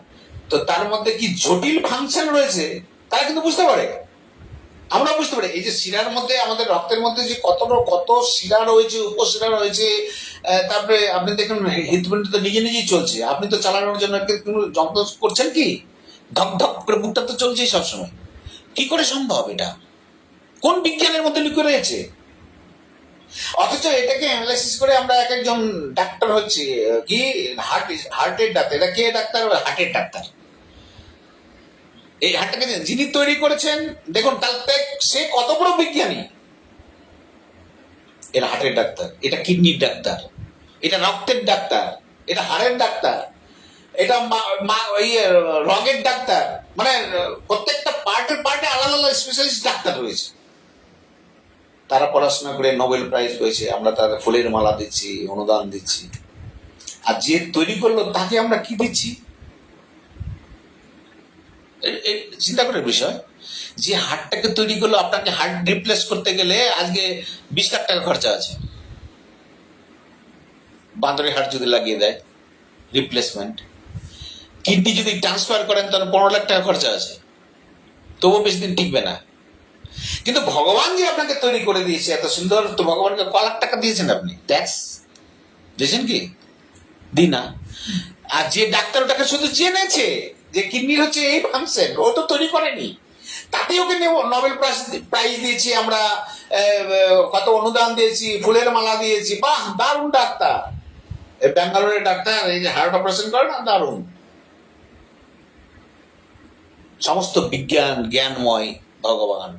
তো তার মধ্যে কি জটিল ফাংশন রয়েছে তারা কিন্তু বুঝতে পারে, আমরা বুঝতে পারি। এই যে শিরার মধ্যে, আমাদের রক্তের মধ্যে যে কত শিরা রয়েছে, উপশিরা রয়েছে, তারপরে আপনি দেখুন হৃদপিণ্ড তো নিজে নিজেই চলছে, আপনি তো চালানোর জন্য কোনো যন্ত্র করছেন কি? ধক ধক করে বুকটা তো চলছেই সবসময়। কি করে সম্ভব? এটা কোন বিজ্ঞানের মধ্যে লুকিয়ে রয়েছে? অথচ এটাকে অ্যানালাইসিস করে আমরা এক একজন ডাক্তার হচ্ছে কি, হার্টের ডাক্তার। এটা কে ডাক্তার? হার্টের ডাক্তার। এই হার্টটাকে যিনি তৈরি করেছেন, দেখুন তাহলে সে কত বড় বিজ্ঞানী। এরা হার্টের ডাক্তার, এটা কিডনির ডাক্তার, এটা রক্তের ডাক্তার, এটা হাড়ের ডাক্তার, এটা রগের ডাক্তার। মানে প্রত্যেকটা পার্টে আলাদা আলাদা স্পেশালিস্ট ডাক্তার রয়েছে। তারা পড়াশোনা করে নোবেল প্রাইজ পেয়েছে, আমরা তাদের ফুলের মালা দিচ্ছি, অনুদান দিচ্ছি। আর যে তৈরি করলো তাকে আমরা কি দিচ্ছি? চিন্তা করার বিষয়। যে হার্টটাকে তৈরি করলো, আপনাকে হার্ট রিপ্লেস করতে গেলে আজকে 20 লাখ টাকা খরচা আছে। বাঁদরের হার্ট যদি লাগিয়ে দেয় রিপ্লেসমেন্ট, কিডনি যদি ট্রান্সফার করেন তাহলে 15 লাখ টাকা খরচা আছে, তবুও বেশি দিন টিকবে না। কিন্তু ভগবান যে আপনাকে তৈরি করে দিয়েছে এত সুন্দর, তো ভগবানকে ক লাখ টাকা দিয়েছেন আপনি? ট্যাক্স দিয়েছেন কি? না। আর যে ডাক্তার ওটাকে শুধু জেনেছে যে কিডনির হচ্ছে এই ফাংশন, ও তো তৈরি করেনি, তাতে ওকে নোবেল প্রাইজ দিয়েছি আমরা, কত অনুদান দিয়েছি, ফুলের মালা দিয়েছি। বাহ, দারুণ ডাক্তার। এই ব্যাঙ্গালোরের ডাক্তার, এই যে হার্ট অপারেশন করে না, দারুণ। সমস্ত বিজ্ঞান, জ্ঞানময় ভগবান।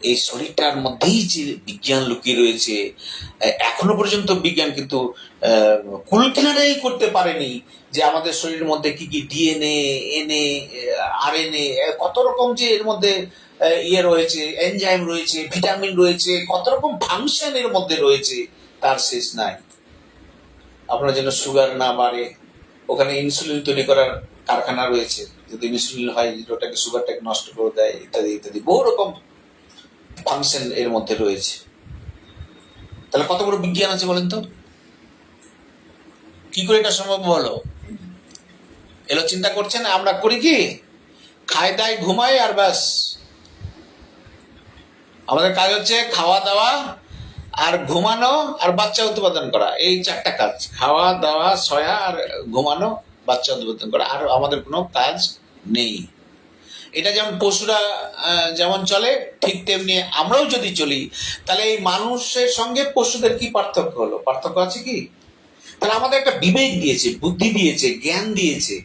এই শরীরটার মধ্যেই যে বিজ্ঞান লুকিয়ে রয়েছে, এখনো পর্যন্ত বিজ্ঞান কিন্তু কুল কিনারাই করতে পারেনি যে আমাদের শরীরের মধ্যে কি কি ডিএনএ, এনএ, আরএনএ, কত রকম যে এর মধ্যে ইয়ে রয়েছে, এনজাইম রয়েছে, ভিটামিন রয়েছে, কত রকম ফাংশন এর মধ্যে রয়েছে, তার শেষ নাই। আপনার যেন সুগার না বাড়ে, ওখানে ইনসুলিন তৈরি করার কারখানা রয়েছে, যদি ইনসুলিন হয় ওটাকে, সুগারটাকে নষ্ট করে দেয়, ইত্যাদি ইত্যাদি, বহু রকম ফাংশন এর মধ্যে রয়েছে। তাহলে কত বড় বিজ্ঞান আছে বলেন তো? কি করে এটা সম্ভব হলো? এলো চিন্তা করছেন? আমরা করি কি, খাই দাই ঘুমাই আর ব্যাস। আমাদের কাজ হচ্ছে খাওয়া দাওয়া আর ঘুমানো আর বাচ্চা উৎপাদন করা, এই 4টা কাজ। খাওয়া দাওয়া, শোয়া আর ঘুমানো, বাচ্চা উৎপাদন করা, আর আমাদের কোনো কাজ নেই। এটা যেমন পশুরা যেমন চলে, ঠিক তেমনি আমরাও যদি চলি, তাহলে এই মানুষের সঙ্গে পশুদের কি পার্থক্য হলো? পার্থক্য আছে কি? তাহলে আমাদের একটা বিবেক দিয়েছে, বুদ্ধি দিয়েছে, জ্ঞান দিয়েছে।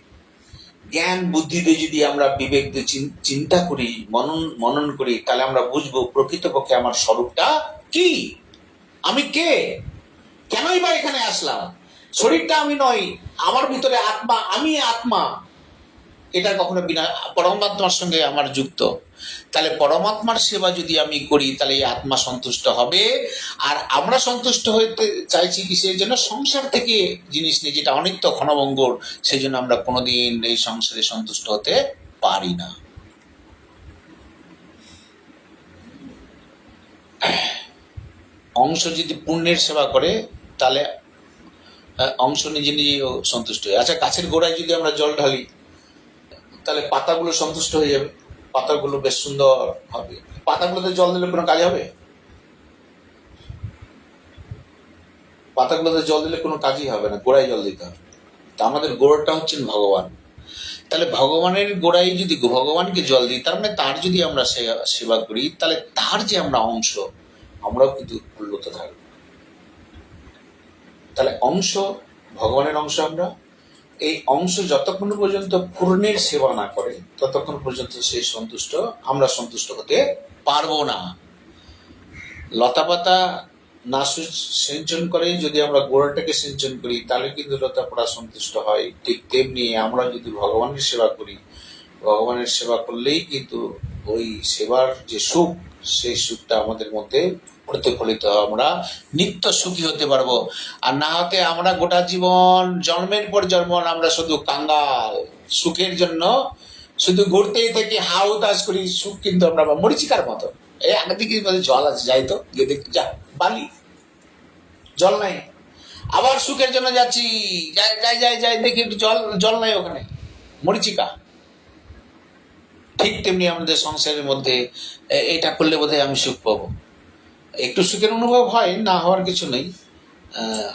জ্ঞান বুদ্ধি দিয়ে যদি আমরা বিবেক দিয়ে চিন্তা করি, মনন করি, তাহলে আমরা বুঝবো প্রকৃতপক্ষে আমার স্বরূপটা কি, আমি কে, কেনই বা এখানে আসলাম। শরীরটা আমি নই, আমার ভিতরে আত্মা, আমি আত্মা। এটা কখনো বিনা পরমাত্মার সঙ্গে আমার যুক্ত। তাহলে পরমাত্মার সেবা যদি আমি করি, তাহলে এই আত্মা সন্তুষ্ট হবে। আর আমরা সন্তুষ্ট হতে চাইছি কিসের জন্য? সংসার থেকে জিনিস নিয়ে, যেটা অনিত্য ক্ষণভঙ্গুর, সেই জন্য আমরা কোনোদিন এই সংসারে সন্তুষ্ট হতে পারি না। অংশ যদি পুণ্যের সেবা করে তাহলে অংশ নিজে নিজেও সন্তুষ্ট হয়। আচ্ছা, গাছের গোড়ায় যদি আমরা জল ঢালি তাহলে পাতাগুলো সন্তুষ্ট হয়ে যাবে, পাতাগুলো বেশ সুন্দর হবে। পাতাগুলোতে জল দিলে কোনো কাজ হবে? পাতাগুলোতে জল দিলে কোনো কাজই হবে না, গোড়ায় জল দিতে হবে। তা আমাদের গোড়াটা হচ্ছেন ভগবান। তাহলে ভগবানের গোড়ায় যদি ভগবানকে জল দিই, তার মানে তার যদি আমরা সেবা করি, তাহলে তার যে আমরা অংশ, আমরাও কিন্তু উন্নত থাকবো। তাহলে অংশ, ভগবানের অংশ আমরা। এই অংশ যতক্ষণ পর্যন্ত পূর্ণের সেবা না করে ততক্ষণ পর্যন্ত সে সন্তুষ্ট, আমরা সন্তুষ্ট হতে পারবো না। লতা পাতা না সিঞ্চন করে যদি আমরা গোড়াটাকে সিঞ্চন করি তাহলে কিন্তু লতা পাতা সন্তুষ্ট হয়। ঠিক তেমনি আমরা যদি ভগবানের সেবা করি, ভগবানের সেবা করলেই কিন্তু ওই সেবার যে সুখ, সেই সুখটা আমাদের মধ্যে প্রতিফলিত হয়, আমরা নিত্য সুখী হতে পারবো। আর না হতে আমরা গোটা জীবন জন্মের পর জন্ম আমরা শুধু কাঙ্গাল, সুখের জন্য শুধু ঘুরতেই থাকি, হাউ তাস করি। সুখ কিন্তু আমরা মরিচিকার মতো, এই আগের দিকে জল আছে, যাই তো গিয়ে দেখতে, যা বালি, জল নাই, আবার সুখের জন্য যাচ্ছি, যাই যাই যাই যাই দেখি একটু জল, জল নাই ওখানে, মরিচিকা। ঠিক তেমনি আমাদের সংসারের মধ্যে এটা করলে বোধহয় আমি সুখ পাবো, একটু সুখের অনুভব হয়, না হওয়ার কিছু নেই,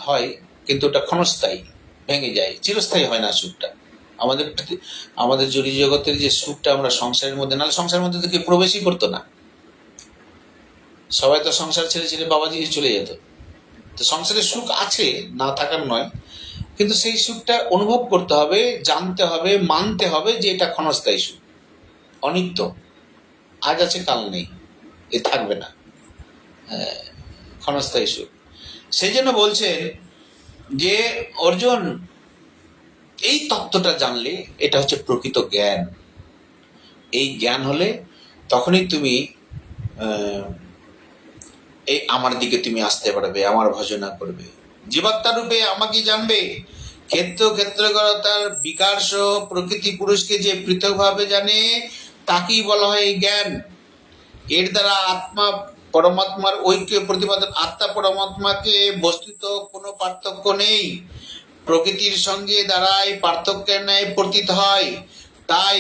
হয়, কিন্তু ওটা ক্ষণস্থায়ী, ভেঙে যায়, চিরস্থায়ী হয় না সুখটা। আমাদের জড়ি জগতের যে সুখটা আমরা সংসারের মধ্যে, নাহলে সংসারের মধ্যে তো কেউ প্রবেশই করতো না, সবাই তো সংসার ছেড়ে ছেড়ে বাবাজি চলে যেত। তো সংসারের সুখ আছে, না থাকার নয়, কিন্তু সেই সুখটা অনুভব করতে হবে, জানতে হবে, মানতে হবে যে এটা ক্ষণস্থায়ী সুখ, অনিত্য, আজ আছে কাল নেই, এ থাকবে না, ক্ষণস্থায়ী সুখ। সেই জন্য বলছেন যে অর্জুন, এই তত্ত্বটা জানলে, এটা হচ্ছে প্রকৃত জ্ঞান। এই জ্ঞান হলে তখনই তুমি এই আমার দিকে তুমি আসতে পারবে, আমার ভজনা করবে, জীবাত্মা রূপে আমাকে জানবে। ক্ষেত্র ক্ষেত্রজ্ঞতার বিকার সহ প্রকৃতি পুরুষকে যে পৃথকভাবে জানে তাকেই বলা হয় এই জ্ঞান। এর দ্বারা আত্মা পরমাত্মার ঐক্য প্রতিপাদন। আত্মা পরমাত্মাকে বস্তুত কোনো পার্থক্য নেই, প্রকৃতির সঙ্গে দ্বারাই পার্থক্যের ন্যায় প্রতীত হয়, তাই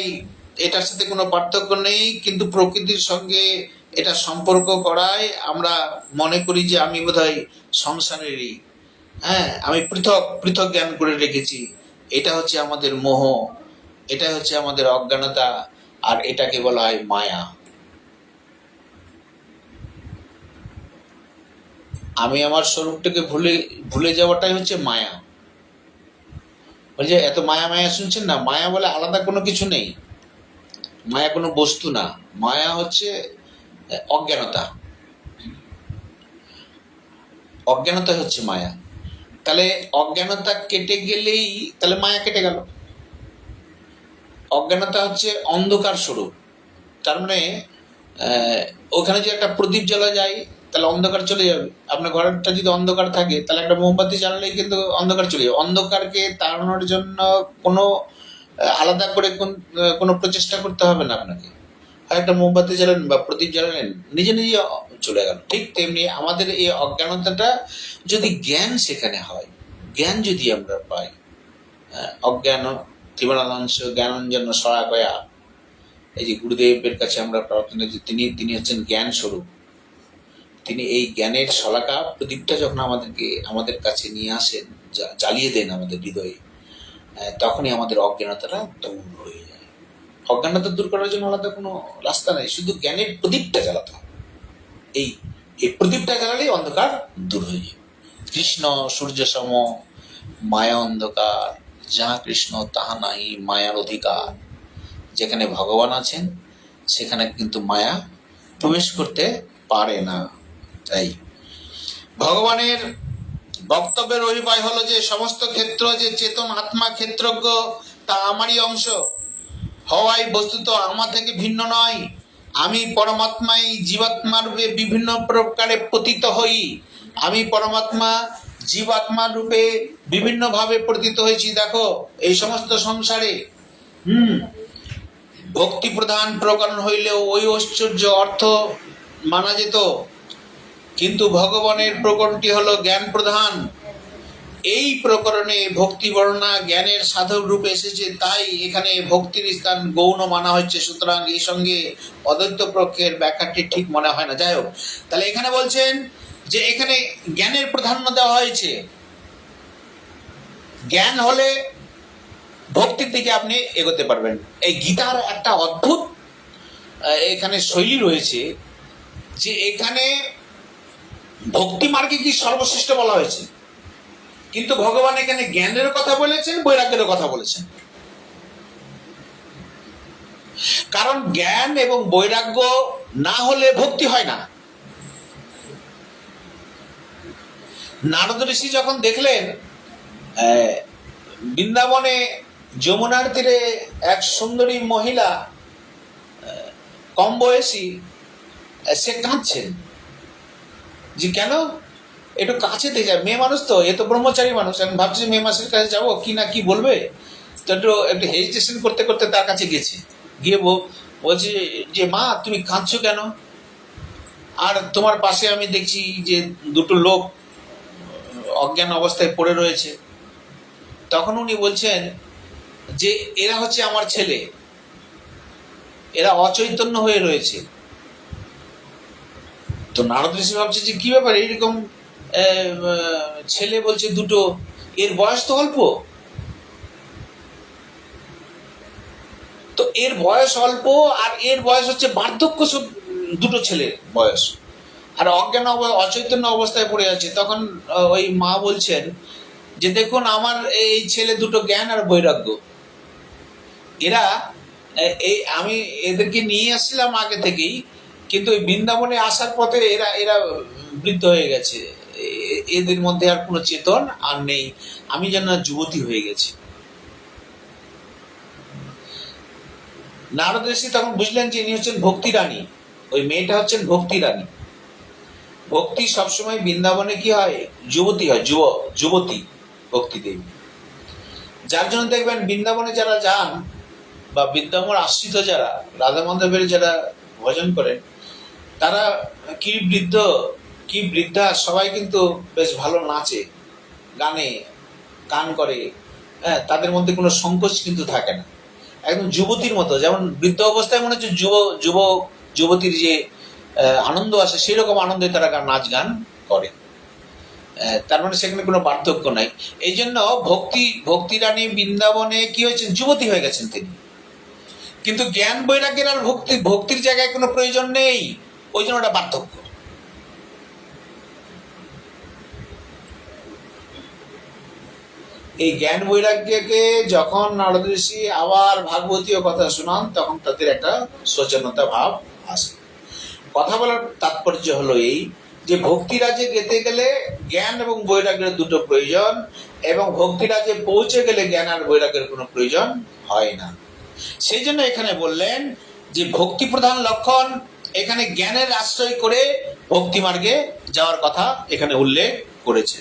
এটার সাথে কোনো পার্থক্য নেই, কিন্তু প্রকৃতির সঙ্গে এটা সম্পর্ক করায় আমরা মনে করি যে আমি বোধহয় সংসারেরই, আমি পৃথক পৃথক জ্ঞান করে রেখেছি। এটা হচ্ছে আমাদের মোহ, এটা হচ্ছে আমাদের অজ্ঞানতা, আর এটাকে বলা হয় মায়া। আমি আমার স্বরূপটাকে ভুলে যাওয়াটাই হচ্ছে মায়া। বলছে এত মায়া মায়া শুনছেন না, মায়া বলে আলাদা কোনো কিছু নেই, মায়া কোনো বস্তু না, মায়া হচ্ছে অজ্ঞানতা, অজ্ঞানতা হচ্ছে মায়া। তাহলে অজ্ঞানতা কেটে গেলেই তাহলে মায়া কেটে গেল। অজ্ঞানতা হচ্ছে অন্ধকার স্বরূপ, তার মানে ওখানে যে একটা প্রদীপ জ্বালা যায় তাহলে অন্ধকার চলে যাবে। আপনার ঘরটা যদি অন্ধকার থাকে তাহলে একটা মোমবাতি জ্বালালেই কিন্তু অন্ধকার চলে যাবে। অন্ধকারকে তাড়ানোর জন্য কোনো আলাদা করে কোনো প্রচেষ্টা করতে হবে না আপনাকে, হয় একটা মোমবাতি জ্বালালেন বা প্রদীপ জ্বালালেন, নিজে নিজে চলে গেল। ঠিক তেমনি আমাদের এই অজ্ঞানতাটা যদি জ্ঞান সেখানে হয়, জ্ঞান যদি আমরা পাই, অজ্ঞান ত্রিবণাংশ জ্ঞানঞ্জন সহায়কয়া, এই যে গুরুদেবের কাছে আমরা প্রার্থনা যে তিনি হচ্ছেন জ্ঞান স্বরূপ, তিনি এই জ্ঞানের শলাকা প্রদীপটা যখন আমাদের কাছে নিয়ে আসেন, জ্বালিয়ে দেন আমাদের হৃদয়ে, তখনই আমাদের অজ্ঞানতাটা দূর হয়ে যায়। অজ্ঞানতা দূর করার জন্য আলাদা কোনো রাস্তা নেই, শুধু জ্ঞানের প্রদীপটা জ্বালাতে হবে। এই প্রদীপটা জ্বালালেই অন্ধকার দূর হয়ে যায়। কৃষ্ণ সূর্য সম, মায়া অন্ধকার, যাহা কৃষ্ণ তাহা নাই মায়ার অধিকার। যেখানে ভগবান আছেন সেখানে কিন্তু মায়া প্রবেশ করতে পারে না। তাই ভগবানের বক্তব্যের অভিপ্রায় হলো যে সমস্ত ক্ষেত্র যে চেতন আত্মা ক্ষেত্রজ্ঞ, তা আমারই অংশ হওয়াই বস্তুত আমার থেকে ভিন্ন নয়। আমি পরমাত্মাই জীবাত্মার রূপে বিভিন্ন প্রকারে পতিত হই। আমি পরমাত্মা জীবাত্মার রূপে বিভিন্নভাবে পতিত হয়েছি। দেখো এই সমস্ত সংসারে ভক্তি প্রধান প্রকরণ হইলেও ওই ঐশ্বর্য অর্থ মানা যেত, কিন্তু ভগবানের প্রকরণটি হলো জ্ঞান প্রধান। এই প্রকরণে ভক্তি বর্ণনা জ্ঞানের সাধক রূপে এসেছে, তাই এখানে ভক্তির স্থান গৌণ মানা হচ্ছে। সুতরাং এই সঙ্গে অদ্বৈত পক্ষের ব্যাখ্যাটি ঠিক মনে হয় না। যাই হোক, তাহলে এখানে বলছেন যে এখানে জ্ঞানের প্রাধান্য দেওয়া হয়েছে। জ্ঞান হলে ভক্তির দিকে আপনি এগোতে পারবেন। এই গীতার একটা অদ্ভুত এখানে শৈলী রয়েছে, যে এখানে ভক্তি মার্গে কি সর্বশ্রেষ্ঠ বলা হয়েছে, কিন্তু ভগবান এখানে জ্ঞানের কথা বলেছেন, বৈরাগ্যের কথা বলেছেন। কারণ জ্ঞান এবং বৈরাগ্য না হলে ভক্তি হয় না। নারদ ঋষি যখন দেখলেন বৃন্দাবনে যমুনার তীরে এক সুন্দরী মহিলা, কম বয়সী, সে কাঁদছেন, যে কেন, একটু কাছে দিয়ে যায়, মেয়ে মানুষ তো, এ তো ব্রহ্মচারী মানুষ, আমি ভাবছি মেয়ে মাসের কাছে যাবো কি না কি বলবে, তো একটু হেজিটেশন করতে করতে তার কাছে গেছে, গিয়ে বলছে যে মা তুমি কাঁদছো কেন, আর তোমার পাশে আমি দেখছি যে দুটো লোক অজ্ঞান অবস্থায় পড়ে রয়েছে। তখন উনি বলছেন যে এরা হচ্ছে আমার ছেলে, এরা অচৈতন্য হয়ে রয়েছে। তো নারদ ঋষি ভাবছে যে কি ব্যাপার, এইরকম ছেলে বলছে দুটো, এর বয়স তো অল্প, তো এর বয়স অল্প আর এর বয়স হচ্ছে বার্ধক্য, দুটো ছেলের বয়স, আর অজ্ঞান অচৈতন্য অবস্থায় পড়ে আছে। তখন ওই মা বলছেন যে দেখুন আমার এই ছেলে দুটো জ্ঞান আর বৈরাগ্য, এরা আমি এদেরকে নিয়ে আসছিলাম আগে থেকেই, কিন্তু ওই বৃন্দাবনে আসার পথে এরা এরা বৃদ্ধ হয়ে গেছে, এদের মধ্যে আর কোনো চেতন আর নেই, আমি যেন যুবতী হয়ে গেছি। নারদ ঋষি তখন বুঝলেন যে ইনি হচ্ছেন ভক্তি রানী, ওই মেয়েটা হচ্ছেন ভক্তি রানী। ভক্তি সবসময় বৃন্দাবনে কি হয়, যুবতী হয়, যুবতী ভক্তি দেবী। যার জন্য দেখবেন বৃন্দাবনে যারা যান বা বৃন্দাবন আশ্রিত যারা, রাধা মাধবের যারা ভজন করেন, তারা কি বৃদ্ধ কি বৃদ্ধা সবাই কিন্তু বেশ ভালো নাচে, গানে, গান করে, হ্যাঁ, তাদের মধ্যে কোনো সংকোচ কিন্তু থাকে না, একদম যুবতীর মতো। যেমন বৃদ্ধ অবস্থায় মনে হচ্ছে যুবতীর যে আনন্দ আসে, সেই রকম আনন্দে তারা নাচ গান করে। তার মানে সেখানে কোনো পার্থক্য নাই। এই জন্য ভক্তি রানী বৃন্দাবনে কি হয়েছেন, যুবতী হয়ে গেছেন তিনি। কিন্তু জ্ঞান বৈরাগ্যের আর ভক্তির জায়গায় কোনো প্রয়োজন নেই, ওই জন্য ওটা পার্থক্য। এই জ্ঞান বৈরাগ্যকে যখন নারদ ঋষি আবার ভাগবতীয় কথা শোনান, তখন তাদের একটা সচেতনতা ভাব আসে। কথা বলার তাৎপর্য হলো এই যে ভক্তিরাজে যেতে গেলে জ্ঞান এবং বৈরাগ্যের দুটো প্রয়োজন, এবং ভক্তিরাজে পৌঁছে গেলে জ্ঞান আর বৈরাগ্যের কোনো প্রয়োজন হয় না। সেই জন্য এখানে বললেন যে ভক্তি প্রধান লক্ষণ, এখানে জ্ঞানের আশ্রয় করে ভক্তি মার্গে যাওয়ার কথা এখানে উল্লেখ করেছে।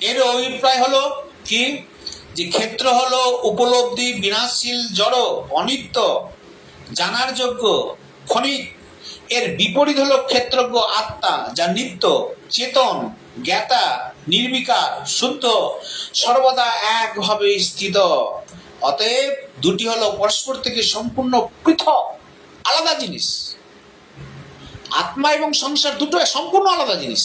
এর অভিপ্রায় হলো কি, যে ক্ষেত্র হলো উপলব্ধি বিনাশশীল, জড়, অনিত্য, জানার যোগ্য, ক্ষণিক। এর বিপরীত হলো ক্ষেত্রজ্ঞ আত্মা, যা নিত্য, চেতন, জ্ঞাতা, নির্বিকার, শুদ্ধ, সর্বদা একভাবে স্থিত। অতএব দুটি হলো পরস্পর থেকে সম্পূর্ণ পৃথক, আলাদা জিনিস। আত্মা এবং সংসার দুটো সম্পূর্ণ আলাদা জিনিস।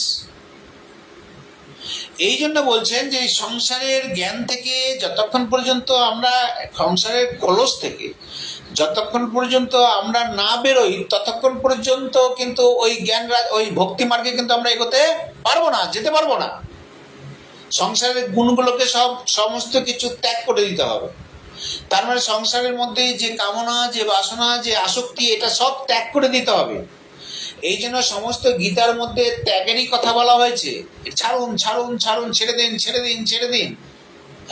এই জন্য বলছেন যে সংসারের জ্ঞান থেকে যতক্ষণ পর্যন্ত আমরা, সংসারের কলস থেকে যতক্ষণ পর্যন্ত আমরা না বেরোই, ততক্ষণ পর্যন্ত কিন্তু ওই জ্ঞান, ওই ভক্তি মার্গে কিন্তু আমরা এগোতে পারবো না, যেতে পারবো না। সংসারের গুণগুলোকে সমস্ত কিছু ত্যাগ করে দিতে হবে। তার মানে সংসারের মধ্যে যে কামনা, যে বাসনা, যে আসক্তি, এটা সব ত্যাগ করে দিতে হবে। এই জন্য সমস্ত গীতার মধ্যে ত্যাগেরই কথা বলা হয়েছে, ছাড়ুন ছাড়ুন ছাড়ুন, ছেড়ে দিন ছেড়ে দিন ছেড়ে দিন।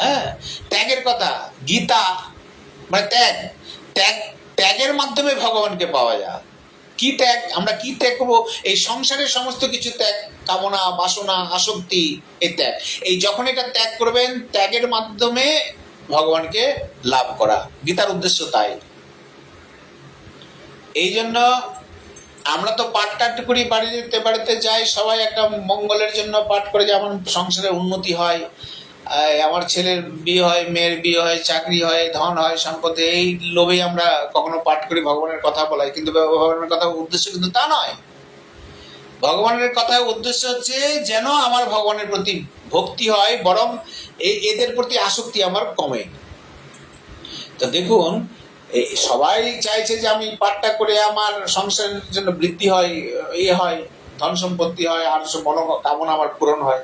হ্যাঁ, ত্যাগের কথা। গীতা মানে ত্যাগ, ত্যাগের মাধ্যমে ভগবানকে পাওয়া যায়। কি ত্যাগ, আমরা কি ত্যাগ করবো, এই সংসারের সমস্ত কিছু ত্যাগ, কামনা বাসনা আসক্তি, এই ত্যাগ। এই যখন এটা ত্যাগ করবেন, ত্যাগের মাধ্যমে ভগবানকে লাভ করা, গীতার উদ্দেশ্য তাই। এই জন্য আমরা তো পাঠ টাট করি, বাড়িতে বাড়িতে যাই, সবাই একটা মঙ্গলের জন্য পাঠ করে যে আমার সংসারের উন্নতি হয়, আমার ছেলের বিয়ে হয়, মেয়ের বিয়ে হয়, চাকরি হয়, ধন হয়, সম্পদে, এই লোভেই আমরা কখনো পাঠ করি, ভগবানের কথা বলাই। কিন্তু ভগবানের কথা উদ্দেশ্য কিন্তু তা নয়। ভগবানের কথা উদ্দেশ্য হচ্ছে যেন আমার ভগবানের প্রতি ভক্তি হয়, বরং এদের প্রতি আসক্তি আমার কমে। তো দেখুন, সবাই চাইছে যে আমি পাঠটা করে আমার সংসারের জন্য বৃদ্ধি হয়, হয়, ধন সম্পত্তি হয়, আর সব মনোকামনা আমার পূরণ হয়।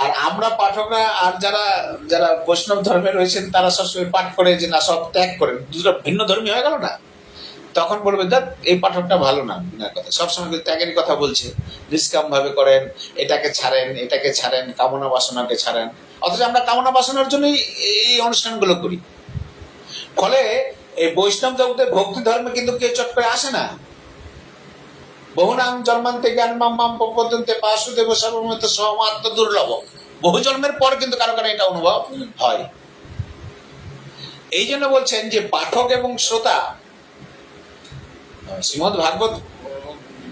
আর আমরা পাঠকরা আর যারা যারা বৈষ্ণব ধর্মে রয়েছেন তারা সবসময় পাঠ করে যে না, সব ত্যাগ করেন, দুটো ভিন্ন ধর্মী হয়ে গেল না, তখন বলবে দেখ এই পাঠকটা ভালো না, বিনা কথা সবসময় ত্যাগের কথা বলছে, নিষ্কাম ভাবে করেন, এটাকে ছাড়েন, এটাকে ছাড়েন, কামনা বাসনাকে ছাড়েন। অথচ আমরা কামনা বাসনার জন্যই এই অনুষ্ঠানগুলো করি। ফলে এই বৈষ্ণব জগতের ভক্তি ধর্মে কিন্তু কেউ চট করে আসে না। বহুনাং জন্মান্তে জ্ঞানমাম মাম প্রপদ্যন্তে বাসুদেব সর্বমিত সমাত্ম দুর্লভ। বহু জন্মের পর কিন্তু কারো কারো এটা অনুভব হয়। এই জন্য বলছেন যে পাঠক এবং শ্রোতা, শ্রীমদ্ ভাগবত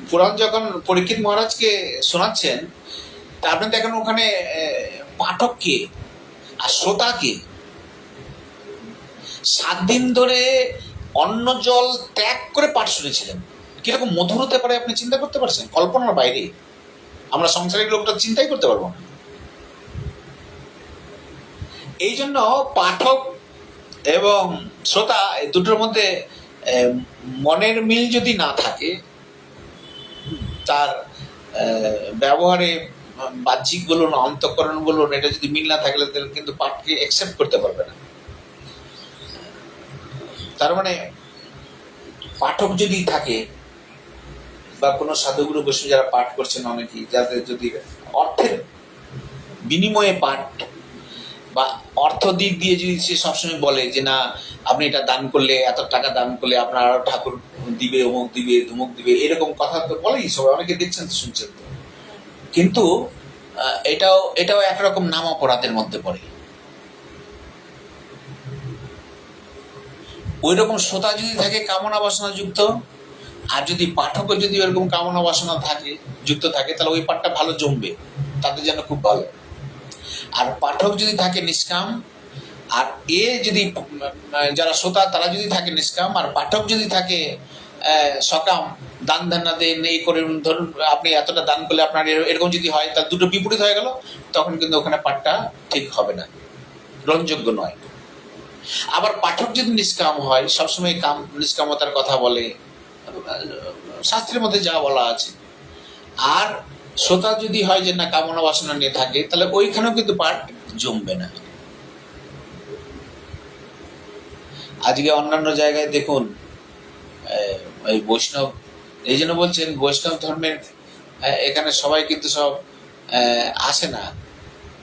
পুরাণ যখন পরীক্ষিত মহারাজকে শোনাচ্ছেন, তা আপনি দেখেন ওখানে পাঠক কে আর শ্রোতা কে। 7 দিন ধরে অন্ন জল ত্যাগ করে পাঠ শুনেছিলেন। কিরকম মধুর হতে পারে আপনি চিন্তা করতে পারছেন? কল্পনার বাইরে। আমরা সংসারিক লোকটা চিন্তাই করতে পারবো না। এই জন্য পাঠক এবং শ্রোতা এই দুটোর মধ্যে মনের মিল যদি না থাকে, তার ব্যবহারে বাহ্যিক বলুন, অন্তঃকরণ বলুন, এটা যদি মিল না থাকলে কিন্তু পাঠকে অ্যাকসেপ্ট করতে পারবে না। তার মানে পাঠক যদি থাকে, বা কোনো সাধুগুরু বৈষ্ণব যারা পাঠ করছেন, অনেকেই যাদের যদি অর্থের বিনিময়ে পাঠ বা অর্থ দিক দিয়ে যদি সে সবসময় বলে যে না, আপনি এটা দান করলে, এত টাকা দান করলে আপনার আরো ঠাকুর দিবে, অমুক দিবে, ধুমুক দিবে, এরকম কথা তো বলেই সবাই, অনেকে দেখছেন তো, শুনছেন তো। কিন্তু এটাও একরকম নাম অপরাধের মধ্যে পড়ে। ওই রকম শ্রোতা যদি থাকে কামনা বাসনা যুক্ত, আর যদি পাঠকও যদি ওইরকম কামনা বাসনা থাকে, যুক্ত থাকে, তাহলে ওই পাঠটা ভালো জমবে, তাদের জন্য খুব ভালো। আর পাঠক যদি থাকে নিষ্কাম, আর যদি যারা শ্রোতা তারা যদি থাকে নিষ্কাম, আর পাঠক যদি থাকে সকাম, দান ধ্যান না দেন, এই করে ধরুন আপনি এতটা দান করলে আপনার এরকম যদি হয়, তার দুটো বিপরীত হয়ে গেল, তখন কিন্তু ওখানে পাঠটা ঠিক হবে না, গ্রহণযোগ্য নয়। আবার পাঠক যদি নিষ্কাম হয়, সবসময় নিষ্কামতার কথা বলে, শাস্ত্রের মধ্যে যা বলা আছে, আর শ্রোতা যদি হয় যে না কামনা বাসনা নিয়ে থাকে, তাহলে ওইখানেও কিন্তু পাঠ জমবে না। আজকে অন্যান্য জায়গায় দেখুন, এই বৈষ্ণব, এই জন্য বলছেন বৈষ্ণব ধর্মের এখানে সবাই কিন্তু সব আসে না,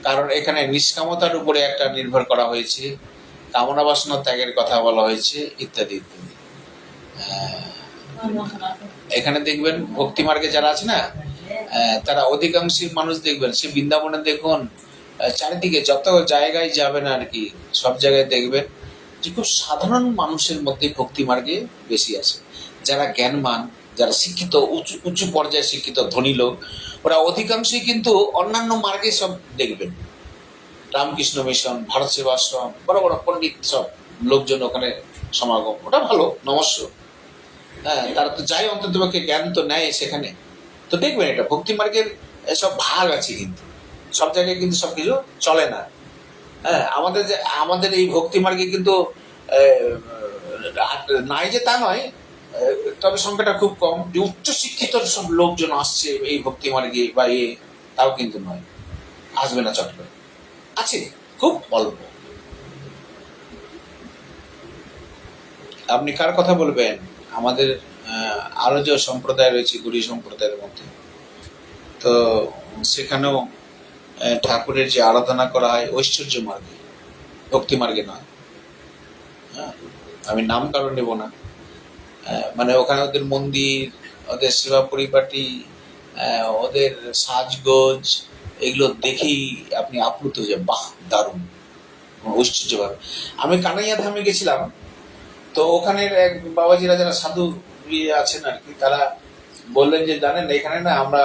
কারণ এখানে নিষ্কামতার উপরে একটা নির্ভর করা হয়েছে, কামনা বাসনা ত্যাগের কথা বলা হয়েছে, ইত্যাদি ইত্যাদি। এখানে দেখবেন ভক্তি মার্গে যারা আছে না, তারা অধিকাংশই মানুষ দেখবেন, সে বৃন্দাবনে দেখুন, চারিদিকে যত জায়গায় যাবেন আর কি, সব জায়গায় দেখবেন যে খুব সাধারণ মানুষের মধ্যে ভক্তি মার্গে বেশি আছে। যারা জ্ঞানমান, যারা শিক্ষিত, উঁচু উঁচু পর্যায়ে শিক্ষিত ধনী লোক, ওরা অধিকাংশই কিন্তু অন্যান্য মার্গে সব দেখবেন। রামকৃষ্ণ মিশন, ভারত সেবাশ্রম, বড় বড় পণ্ডিত সব লোকজন ওখানে সমাগম, ওটা ভালো, নমস্য। হ্যাঁ, তারা তো যাই অন্তত জ্ঞান তো নেয় সেখানে। তো দেখবেন এটা ভক্তি মার্গের সব ভাগ আছে, কিন্তু সব জায়গায় কিন্তু সবকিছু চলে না। হ্যাঁ, আমাদের এই ভক্তি মার্গে কিন্তু নাই যে তা নয়, তবে সংখ্যাটা খুব কম যে উচ্চ শিক্ষিত সব লোকজন আসছে এই ভক্তি মার্গে, বা তাও কিন্তু নয়, আসবে না চট করে, আছে খুব অল্প। আপনি কার কথা বলবেন? আমাদের আরো যে সম্প্রদায় রয়েছে গুড়ি সম্প্রদায়ের মধ্যে, তো সেখানেও ঠাকুরের যে আরাধনা করা হয় ঐশ্বর্য মার্গে, ভক্তি মার্গে নয়। হ্যাঁ, আমি নাম কারণ নেব না, মানে ওখানে ওদের মন্দির, ওদের সেবা পরিপাটি, ওদের সাজগোজ, এগুলো দেখেই আপনি আপ্লুত হয়ে যান, বাহ দারুণ, ঐশ্বর্যভাবে। আমি কানাইয়া ধামে গেছিলাম, তো ওখানের এক বাবাজিরা যারা সাধু আছেন আর কি, তারা বললেন যে জানেন এখানে না আমরা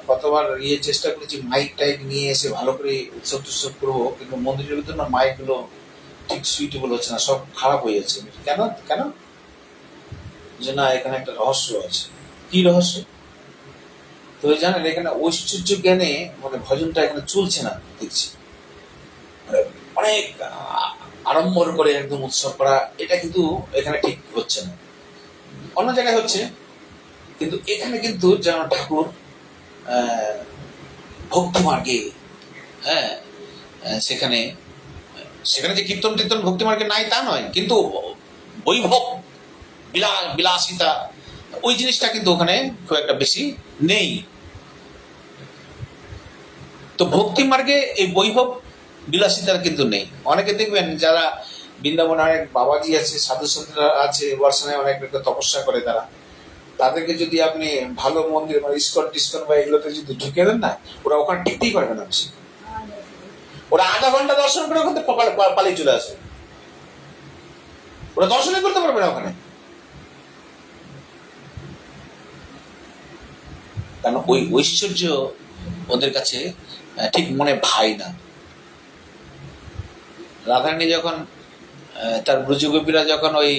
কতবার চেষ্টা করেছি মাইক টাইক নিয়ে এসে ভালো করে উৎসব টুৎসব করবো, কিন্তু মন্দিরের ভিতর না মাইক গুলো ঠিক সুইটেবল হচ্ছে না, সব খারাপ হয়ে যাচ্ছে। কেন কেন? যে না এখানে একটা রহস্য আছে। কি রহস্য? তো জানেন এখানে ঐশ্বর্য জ্ঞানে মানে ভজনটা এখানে চলছে না দেখছি, অনেক আড়ম্বর করে একদম উৎসব করা, এটা কিন্তু এখানে ঠিক হচ্ছে না। অন্য জায়গায় হচ্ছে, কিন্তু এখানে কিন্তু যেন ঠাকুর ভক্তি মার্গে, হ্যাঁ সেখানে সেখানে যে কীর্তন টীর্তন ভক্তি মার্গে নাই তা নয়, কিন্তু বৈভব বিলাসিতা ওই জিনিসটা কিন্তু ওখানে খুব একটা বেশি নেই। তো ভক্তি মার্গে এই বৈভব বিলাসিতার কিন্তু নেই। অনেকে দেখবেন যারা বৃন্দাবনে অনেক বাবাজি আছে, সাধু সাধুরা আছে, বর্ষায় অনেক তপস্যা করে, তাদেরকে যদি আপনি ভালো মন্দির মানে ইস্কন টিস্কন বা এগুলোতে যদি ঢুকে দেন না, ওরা ওখানে টিকতেই পারবে না বেশি। ওরা আধা ঘন্টা দর্শন করে ওখান থেকে পালিয়ে চলে আসে, ওরা দর্শনই করতে পারবে না ওখানে। কারণ ওই ঐশ্বর্য ওদের কাছে ঠিক মনে ভাই না। রাধারানী যখন তার ব্রজগোপীরা যখন ওই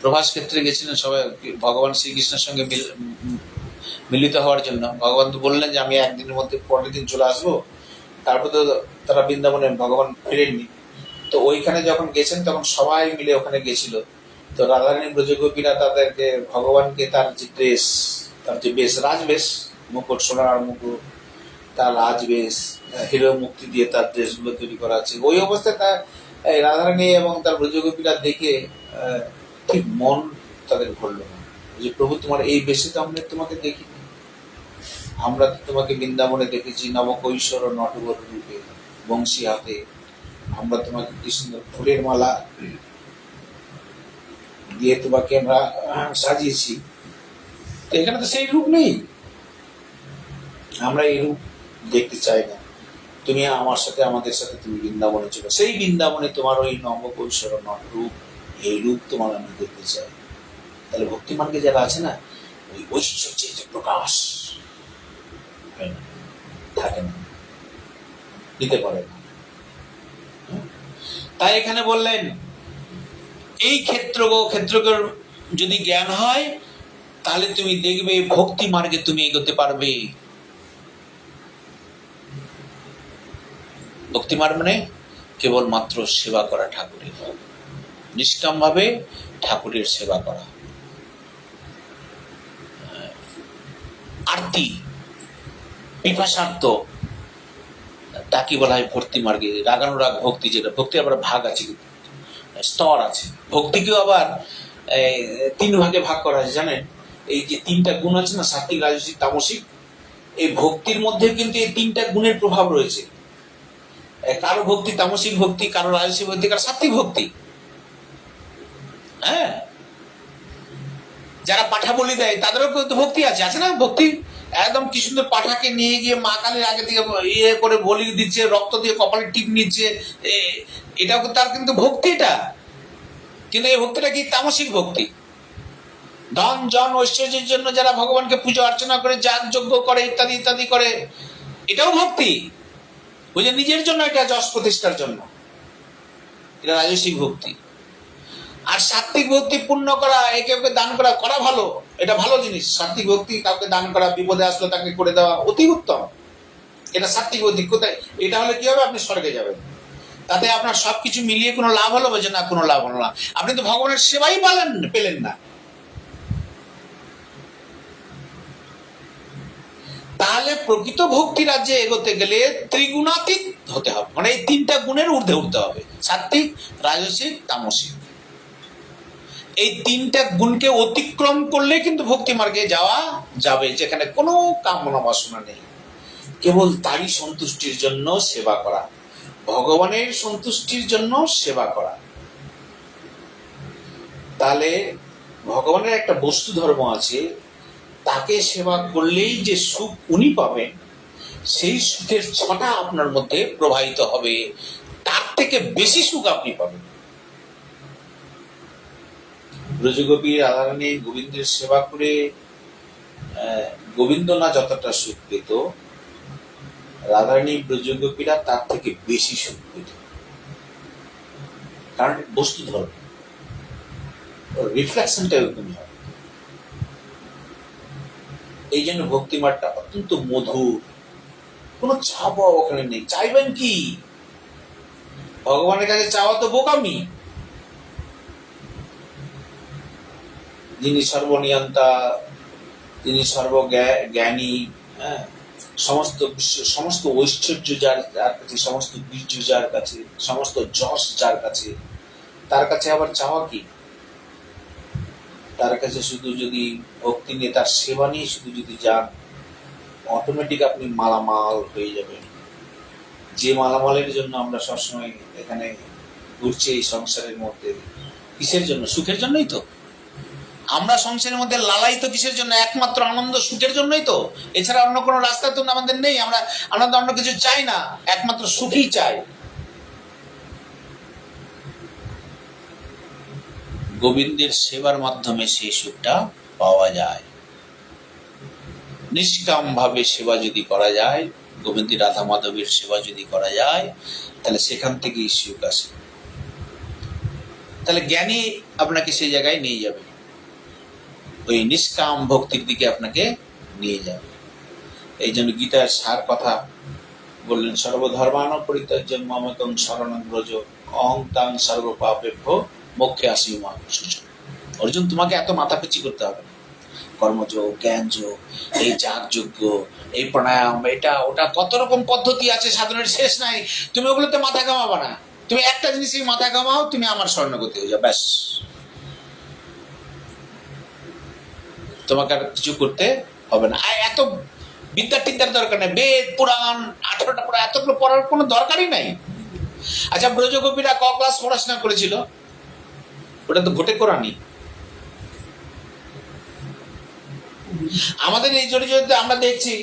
প্রভাস ক্ষেত্রে গেছিলেন সবাই ভগবান শ্রীকৃষ্ণের সঙ্গে মিলিত হওয়ার জন্য, ভগবান তো বললেন যে আমি একদিনের মধ্যে পরের দিন চলে আসবো। তারপর তো তারা বৃন্দাবনে ভগবান ফিরেননি। তো ওইখানে যখন গেছেন তখন সবাই মিলে ওখানে গেছিল। তো রাধারানী ব্রজগোপীরা তাদেরকে ভগবানকে তার যে ড্রেস, তার যে বেশ রাজবেশ, মুকুট সোনার মুকুট, তার রাজবেশ, হিরো মুক্তি দিয়ে তার ড্রেসগুলো তৈরি করা আছে, ওই অবস্থায় তার রাধারানী এবং তার ব্রজগোপীরা দেখে ঠিক মন তাদের ভরলো না যে প্রভু তোমার এই বেশে তো আমরা তোমাকে দেখি, আমরা তো তোমাকে বৃন্দাবনে দেখেছি নবকৈশোর নটবর রূপে বংশী হাতে, আমরা তোমাকে কি সুন্দর ফুলের মালা দিয়ে তোমাকে আমরা সাজিয়েছি। তো এখানে তো সেই রূপ নেই, আমরা এই রূপ দেখতে চাই না। তুমি আমার সাথে আমাদের সাথে তুমি বৃন্দাবনে চলো, সেই বৃন্দাবনে তোমার ওই নবকৈশোর নটরূপ, এই রূপ তোমার আমি দেখতে চাই। তাহলে ভক্তিমানকে যারা আছে না, ওই ঐশ্বর্যের যে প্রকাশ থাকে না, দিতে পারে না। তাই এখানে বললেন এই ক্ষেত্রজ্ঞ যদি জ্ঞান হয় তাহলে তুমি দেখবে ভক্তি মার্গে তুমি এগোতে পারবে। ভক্তি মার্গ মানে কেবলমাত্র সেবা করা ঠাকুরের, নিষ্কাম ভাবে ঠাকুরের সেবা করা। আরতি পিপাসার্থ তাকে বলা হয় ভক্তি মার্গে। রাগানুরাগ ভক্তি, যেটা ভক্তি আবার ভাগ আছে, স্তর আছে। ভক্তিকেও আবার 3 ভাগে ভাগ করা আছে জানেন। এই যে 3টা গুণ আছে না, সাত্বিক রাজসিক তামসিক, এই ভক্তির মধ্যে কিন্তু এই 3টা গুণের প্রভাব রয়েছে। কারো ভক্তি তামসিক ভক্তি, কারো রাজসিক ভক্তি, কারো সাত্বিক ভক্তি। হ্যাঁ, যারা পাঠা বলি দেয় তাদেরও কিন্তু ভক্তি আছে না? ভক্তি একদম কি সুন্দর পাঠাকে নিয়ে গিয়ে মা কালীর আগে থেকে করে বলি দিচ্ছে, রক্ত দিয়ে কপালে টিপ নিচ্ছে, এটাও তার কিন্তু ভক্তি। এটা কিন্তু এই ভক্তিটা কি তামসিক ভক্তি। ধন জন ঐশ্বর্যের জন্য যারা ভগবানকে পূজা অর্চনা করে, যাগ যজ্ঞ করে, ইত্যাদি ইত্যাদি করে, এটাও ভক্তি। ওই যে নিজের জন্য, এটা যশ প্রতিষ্ঠার জন্য, এটা রাজসিক ভক্তি। আর সাত্বিক ভক্তি পুণ্য করা, একে ওকে দান করা, করা ভালো, এটা ভালো জিনিস। সাত্বিক ভক্তি কাউকে দান করা, বিপদে আসলো তাকে করে দেওয়া, অতি উত্তম। এটা সাত্বিক ভক্তি। কোথায় এটা হলে কি হবে? আপনি স্বর্গে যাবেন। তাতে আপনার সবকিছু মিলিয়ে কোনো লাভ হলো? বলছে না, কোনো লাভ হলো না, আপনি তো ভগবানের সেবাই পেলেন না। তাহলে প্রকৃত ভক্তি রাজ্যে এগোতে গেলে ত্রিগুণাতীত হতে হবে, মানে এই 3টা গুণের ঊর্ধ্বে উঠতে হবে, সাত্বিক রাজসিক তামসিক। এই 3টা গুণকে অতিক্রম করলে কিন্তু ভক্তি মার্গে যাওয়া যাবে, যেখানে কোনো কামনা বাসনা নেই, কেবল তারই সন্তুষ্টির জন্য সেবা করা, ভগবানের সন্তুষ্টির জন্য সেবা করা। তাহলে ভগবানের একটা বস্তু ধর্ম আছে, তাকে সেবা করলেই যে সুখ উনি পাবেন, সেই সুখের ছটা আপনার মধ্যে প্রবাহিত হবে, তার থেকে বেশি সুখ আপনি পাবেন। ব্রজগোপী রাধারানী গোবিন্দের সেবা করে গোবিন্দ না যতটা সুখ পেত, রাধারানী ব্রজগোপীরা তার থেকে বেশি সুখ পেত। কারণ বস্তু ধর্ম, রিফ্লেকশনটা এরকমই হয়। এই জন্য ভক্তিমার্গটা অত্যন্ত মধুর, কোনো চাওয়া ওখানে নেই। চাইবেন কি? ভগবানের কাছে চাওয়া তো বোকামি। যিনি সর্বনিয়ন্তা, যিনি সর্বজ্ঞানী, হ্যাঁ, সমস্ত বিশ্ব, সমস্ত ঐশ্বর্য যার কাছে, সমস্ত বীর্য যার কাছে, সমস্ত যশ যার কাছে, তার কাছে আবার চাওয়া কি? তার কাছে শুধু যদি ভক্তি নিয়ে, তার সেবা নিয়ে শুধু যদি যান, অটোমেটিক আপনি মালামাল হয়ে যাবেন। যে মালামালের জন্য আমরা সবসময় এখানে ঘুরছি এই সংসারের মধ্যে, কিসের জন্য? সুখের জন্যই তো। আমরা সংসারের মধ্যে লালাই তো কিসের জন্য? একমাত্র আনন্দ সুখের জন্যই তো। এছাড়া অন্য কোনো রাস্তা তো আমাদের নেই। আমরা আনন্দ অন্য কিছু চাই না, একমাত্র সুখই চাই। গোবিন্দের সেবার মাধ্যমে সেই সুখটা পাওয়া যায়। নিষ্কাম ভাবে সেবা যদি করা যায়, গোবিন্দ রাধা মাধবের সেবা যদি করা যায়, তাহলে সেখান থেকেই সুখ আসে। তাহলে জ্ঞানী আপনাকে সেই জায়গায় নিয়ে যাবে, ওই নিষ্কাম ভক্তির দিকে আপনাকে নিয়ে যাবে। এই জন্য গীতার সার কথা বললেন, সর্বধর্মান পরিত্যাজ্যং মামেকং শরণং ব্রজ অহং তাং সর্বপাপেভ্যো মোক্ষে আসিমা সুযোগ। অর্জুন, তোমাকে এত মাথাপিচি করতে হবে না। কর্মযোগ, জ্ঞানযোগ, এই যাগযজ্ঞ, এই প্রাণায়াম, এটা ওটা, কত রকম পদ্ধতি আছে, সাধনের শেষ নাই। তুমি ওগুলোতে মাথা ঘামাবো না। তুমি একটা জিনিসই মাথা ঘামাও, তুমি আমার স্বর্ণগতি হয়ে যাও, ব্যাস। তোমাকে আর কিছু করতে হবে না। আর এত বিদ্যার দরকার নেই। বেদ পুরাণ 18টা পুরাণ এতগুলো পড়ার কোনো দরকারই নাই। আচ্ছা, ব্রজগোপীরা ক ক্লাস পড়াশোনা করেছিল? ওটা তো ঘটে কোরআনই। আমাদের এই জড়িয়ে আমরা দেখছি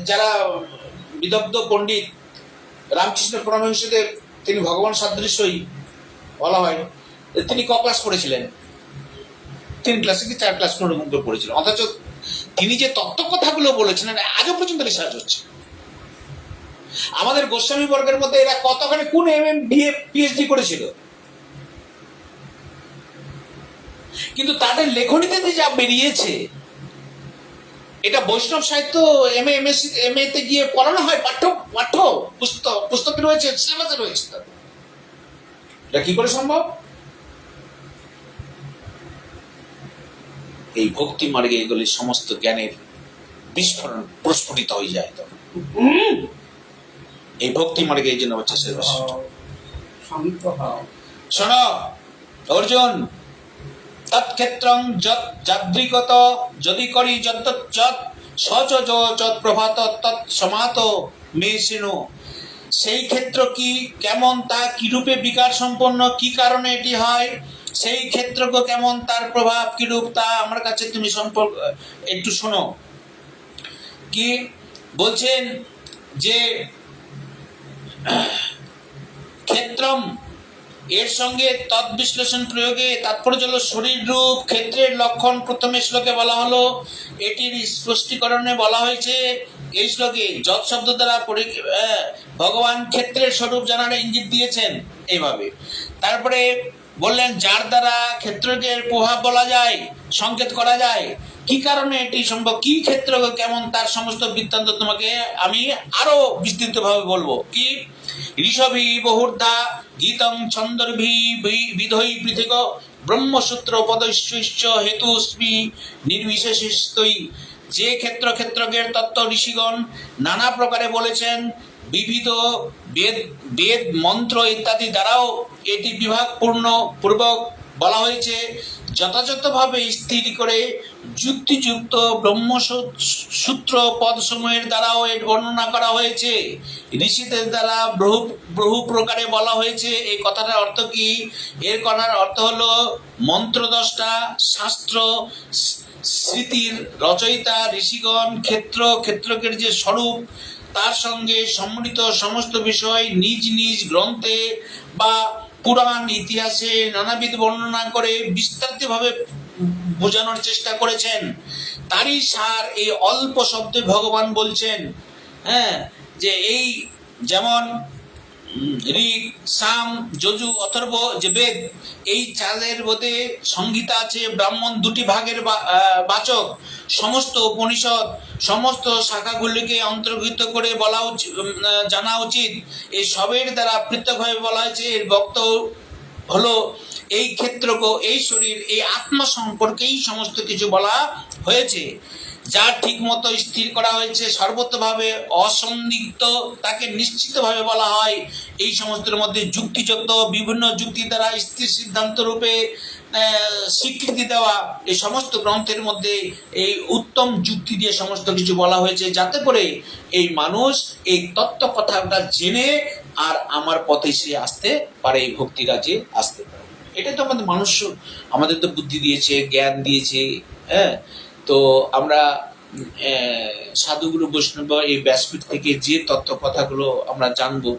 যারা বিদগ্ধ পণ্ডিত, রামকৃষ্ণ পরমহংসদেব, তিনি ভগবান সাদৃশ্যই বলা হয়। তিনি ক ক্লাস পড়েছিলেন? 3 ক্লাসে কি 4 ক্লাস কোনোরকম করে পড়েছিলেন। অথচ তিনি যে তত্ত্ব কথাগুলো বলেছেন আজও পর্যন্ত রিসার্চ হচ্ছে। আমাদের গোস্বামী বর্গের মধ্যে এরা কতখানি কোন MM BA PhD করেছিল, কিন্তু তাদের লেখনীতে যা বেরিয়েছে, এটা বৈষ্ণব সাহিত্য MA তে গিয়ে পড়ানো হয়। পাঠ্য পুস্তকে রয়েছে, সিলেবাসে রয়েছে। এটা কি করে সম্ভব? এই ভক্তি মার্গে এগুলি সমস্ত জ্ঞানের বিস্ফোরণ প্রস্ফুটিত হয়ে যায়। তখন এই ভক্তি মার্গে এই জন্য হচ্ছে শোনো অর্জুন, তৎক্ষেত্রং যাদৃগত যদি করি যত সচ যত প্রভাত তৎ সমাত মে শৃণু। সেই ক্ষেত্র কি, কেমন, তা কিরূপে বিকার সম্পন্ন, কি কারণে এটি হয়, সেই ক্ষেত্র কেমন, তার প্রভাব কিরূপ, তা আমার কাছে তুমি সম্পর্ক একটু শোনো। কি বলছেন যে ক্ষেত্রম, এর সঙ্গে তৎবিশ্লেষণ প্রয়োগে তাৎপর্য হলো শরীর রূপ ক্ষেত্রের লক্ষণ। প্রথমে শ্লোকে বলা হলো, এটির স্পষ্টীকরণে বলা হয়েছে এই শ্লোকে যৎ শব্দ দ্বারা ভগবান ক্ষেত্রের স্বরূপ জানার ইঙ্গিত দিয়েছেন এইভাবে। তারপরে বললেন যার দ্বারা ক্ষেত্রের প্রভাব বলা যায়, সংকেত করা যায়, কি কারণে এটি সম্ভব, কি ক্ষেত্র কেমন, তার সমস্ত বৃত্তান্ত তোমাকে আমি আরো বিস্তৃতভাবে বলবো। কি ঋষভি বহুর্ধা গীতং ছন্দর্ভি বিধৈ পৃথক ব্রহ্মসূত্র পদৈশ্চ হেতুস্মি নির্বিশেষিস্তই। যে ক্ষেত্রজ্ঞের তত্ত্ব ঋষিগণ নানা প্রকারে বলেছেন, বিবিধ বেদ মন্ত্র ইত্যাদি দ্বারাও এটি বিভাগ পূর্বক বলা হয়েছে। যথাযথভাবে স্থির করে যুক্তিযুক্ত ব্রহ্মসূত্র পদসমূহের দ্বারাও এর বর্ণনা করা হয়েছে। ঋষিদের দ্বারা বহু প্রকারে বলা হয়েছে। এই কথাটার অর্থ কি? এর কথার অর্থ হলো মন্ত্রদ্রষ্টা, শাস্ত্র স্মৃতির রচয়িতা ঋষিগণ ক্ষেত্রজ্ঞের যে স্বরূপ, তার সঙ্গে সম্মিলিত সমস্ত বিষয় নিজ নিজ গ্রন্থে বা পুরাণ ইতিহাসে নানাবিধ বর্ণনা করে বিস্তারিতভাবে বোঝানোর চেষ্টা করেছেন। তারই সার এই অল্প শব্দে ভগবান বলছেন। হ্যাঁ, যে এই যেমন ঋগ, সাম, যজু, অথর্ব যে বেদ, এই চারের মধ্যে সংহিতা আছে, ব্রাহ্মণ দুটি ভাগের বাচক, সমস্ত উপনিষদ সমস্ত শাখাগুলিকে অন্তর্ভুক্ত করে বলা উচিত, জানা উচিত। এই সবের দ্বারা পৃথকভাবে বলা হয়েছে। এর বক্ত হলো এই ক্ষেত্রকে, এই শরীর, এই আত্মা সম্পর্কেই সমস্ত কিছু বলা হয়েছে। যা ঠিক মতো স্থির করা হয়েছে সর্বতভাবে অসন্দিগ্ধ, তাকে নিশ্চিতভাবে বলা হয়। এই সমস্তের মধ্যে যুক্তিযুক্ত বিভিন্ন যুক্তি দ্বারা স্থির সিদ্ধান্ত রূপে স্বীকৃতি দেওয়া, এই সমস্ত গ্রন্থের মধ্যে এই উত্তম যুক্তি দিয়ে সমস্ত কিছু বলা হয়েছে, যাতে করে এই মানুষ এই তত্ত্ব কথাটা জেনে আর আমার পথে সে আসতে পারে, এই ভক্তি রাজ্যে আসতে পারে। এটাই তো আমাদের মানুষ, আমাদের তো বুদ্ধি দিয়েছে, জ্ঞান দিয়েছে। হ্যাঁ, তো আমরা সাধুগুরু বৈষ্ণব এই ব্যাসপীঠ থেকে যে তত্ত্ব কথাগুলো আমরা জানবো,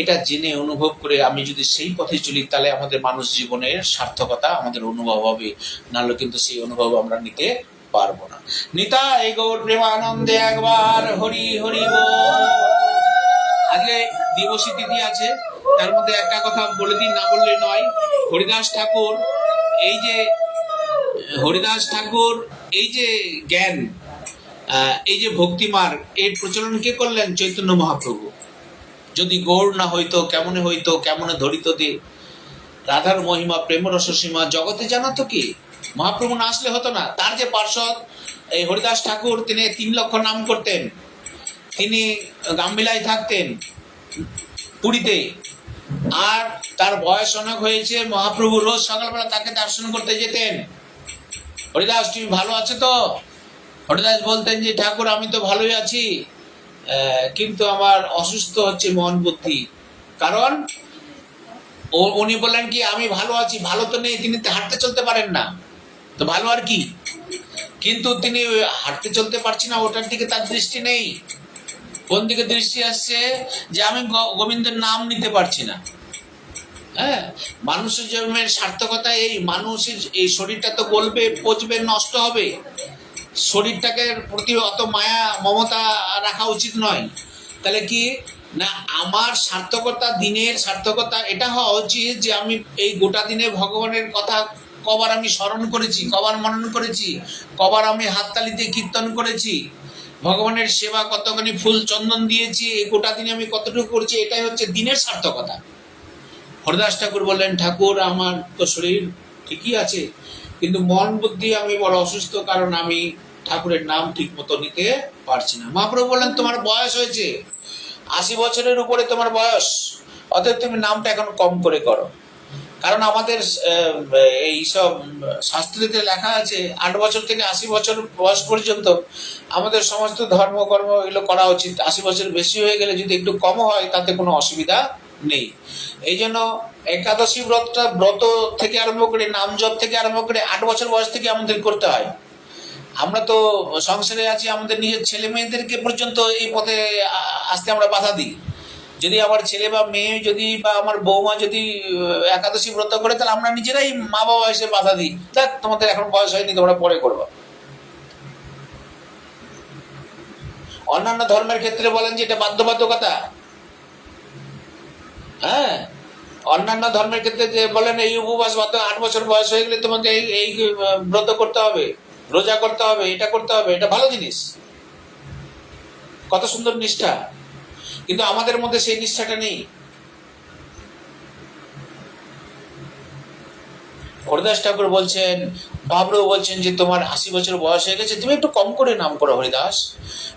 এটা জেনে অনুভব করে আমি যদি সেই পথে চলি, তাহলে আমাদের মানুষ জীবনের সার্থকতা আমাদের অনুভব হবে, নাহলে কিন্তু সেই অনুভব আমরা নিতে পারবো না। নিতাই গৌর প্রেমানন্দে একবার হরি হরি বল। আজকে দিবসী তিথি আছে, তার মধ্যে একটা কথা বলে দিই, না বললে নয়। হরিদাস ঠাকুর এই যে জ্ঞান, এই যে ভক্তিমার্গ, এর প্রচলন কে করলেন? চৈতন্য মহাপ্রভু। যদি গৌর না হইতো কেমনে হইতো, কেমনে ধরিত দে রাধার মহিমা প্রেম রস সীমা জগতে জানাতো কি? মহাপ্রভু না আসলে হতো না। তার যে পার্ষদ এই হরিদাস ঠাকুর, তিনি 3 লক্ষ নাম করতেন। তিনি গাম্বিলায় থাকতেন পুরীতে, আর তার বয়স অনেক হয়েছে। মহাপ্রভু রোজ সকালবেলা তাকে দর্শন করতে যেতেন। হরিদাস, তুমি ভালো আছো তো? হরিদাস বলতেন যে ঠাকুর, আমি তো ভালোই আছি, কিন্তু আমার অসুস্থ হচ্ছে মন বুদ্ধি। কারণ উনি বললেন কি, আমি ভালো আছি, ভালো তো নেই, তিনি হাঁটতে চলতে পারেন না, তো ভালো আর কি? কিন্তু তিনি হাঁটতে চলতে পারছি না, ওটার দিকে তার দৃষ্টি নেই। কোন দিকে দৃষ্টি আসছে? যে আমি গোবিন্দের নাম নিতে পারছি না। হ্যাঁ, মানুষের জন্মের সার্থকতা এই, মানুষের এই শরীরটা তো গলবে, পচবে, নষ্ট হবে। শরীরটাকে প্রতি অত মায়া মমতা রাখা উচিত নয়। তাহলে কি না, আমার সার্থকতা, দিনের সার্থকতা এটা হওয়া উচিত যে আমি এই গোটা দিনে ভগবানের কথা কবার আমি স্মরণ করেছি, কবার মনন করেছি, কবার আমি হাততালিতে কীর্তন করেছি, ভগবানের সেবা কতখানি ফুল চন্দন দিয়েছি, এই গোটা দিনে আমি কতটুকু করছি, এটাই হচ্ছে দিনের সার্থকতা। হরিদাস ঠাকুর বললেন, ঠাকুর আমার তো শরীর ঠিকই আছে, কিন্তু মন বুদ্ধি আমি বড় অসুস্থ, কারণ আমি ঠাকুরের নাম ঠিক মতো নিতে পারছি না। মহাপ্রভু বললেন, তোমার বয়স হয়েছে 80 বছরের উপরে তোমার বয়স, অতএব তুমি নামটা এখন কম করে করো। কারণ আমাদের এইসব শাস্ত্রীতে লেখা আছে 8 বছর থেকে 80 বছর বয়স পর্যন্ত আমাদের সমস্ত ধর্মকর্ম এগুলো করা উচিত। 80 বছর বেশি হয়ে গেলে যদি একটু কম হয়, তাতে কোনো অসুবিধা নেই। এই জন্য একাদশী ব্রত থেকে আরম্ভ করে, নাম জপ থেকে আরম্ভ করে 8 বছর বয়স থেকে আমাদের করতে হয়। আমরা তো সংসারে আছি, আমাদের নিজের ছেলে মেয়েদেরকে পর্যন্ত এই পথে আসতে আমরা বাধা দিই। যদি আমার ছেলে বা মেয়ে যদি বা আমার বৌমা যদি একাদশী ব্রত করে, তাহলে আমরা নিজেরাই মা বাবা এসে বাধা দিই, দেখ তোমাদের এখন বয়স হয়নি, তোমরা পরে করবো। অন্যান্য ধর্মের ক্ষেত্রে বলেন যে এটা বাধ্যবাধকতা। হ্যাঁ, অন্যান্য ধর্মের ক্ষেত্রে যে বলেন এই উপবাস 8 বছর বয়স হয়ে গেলে তোমাকে এই ব্রত করতে হবে, রোজা করতে হবে, এটা করতে হবে, এটা ভালো জিনিস, কত সুন্দর নিষ্ঠা। কিন্তু আমাদের মধ্যে সেই নিষ্ঠাটা নেই। হরিদাস ঠাকুর বলছেন, মহাপ্রভু বলছেন যে তোমার 80 বছর বয়স হয়ে গেছে, তুমি একটু কম করে নাম করো হরিদাস।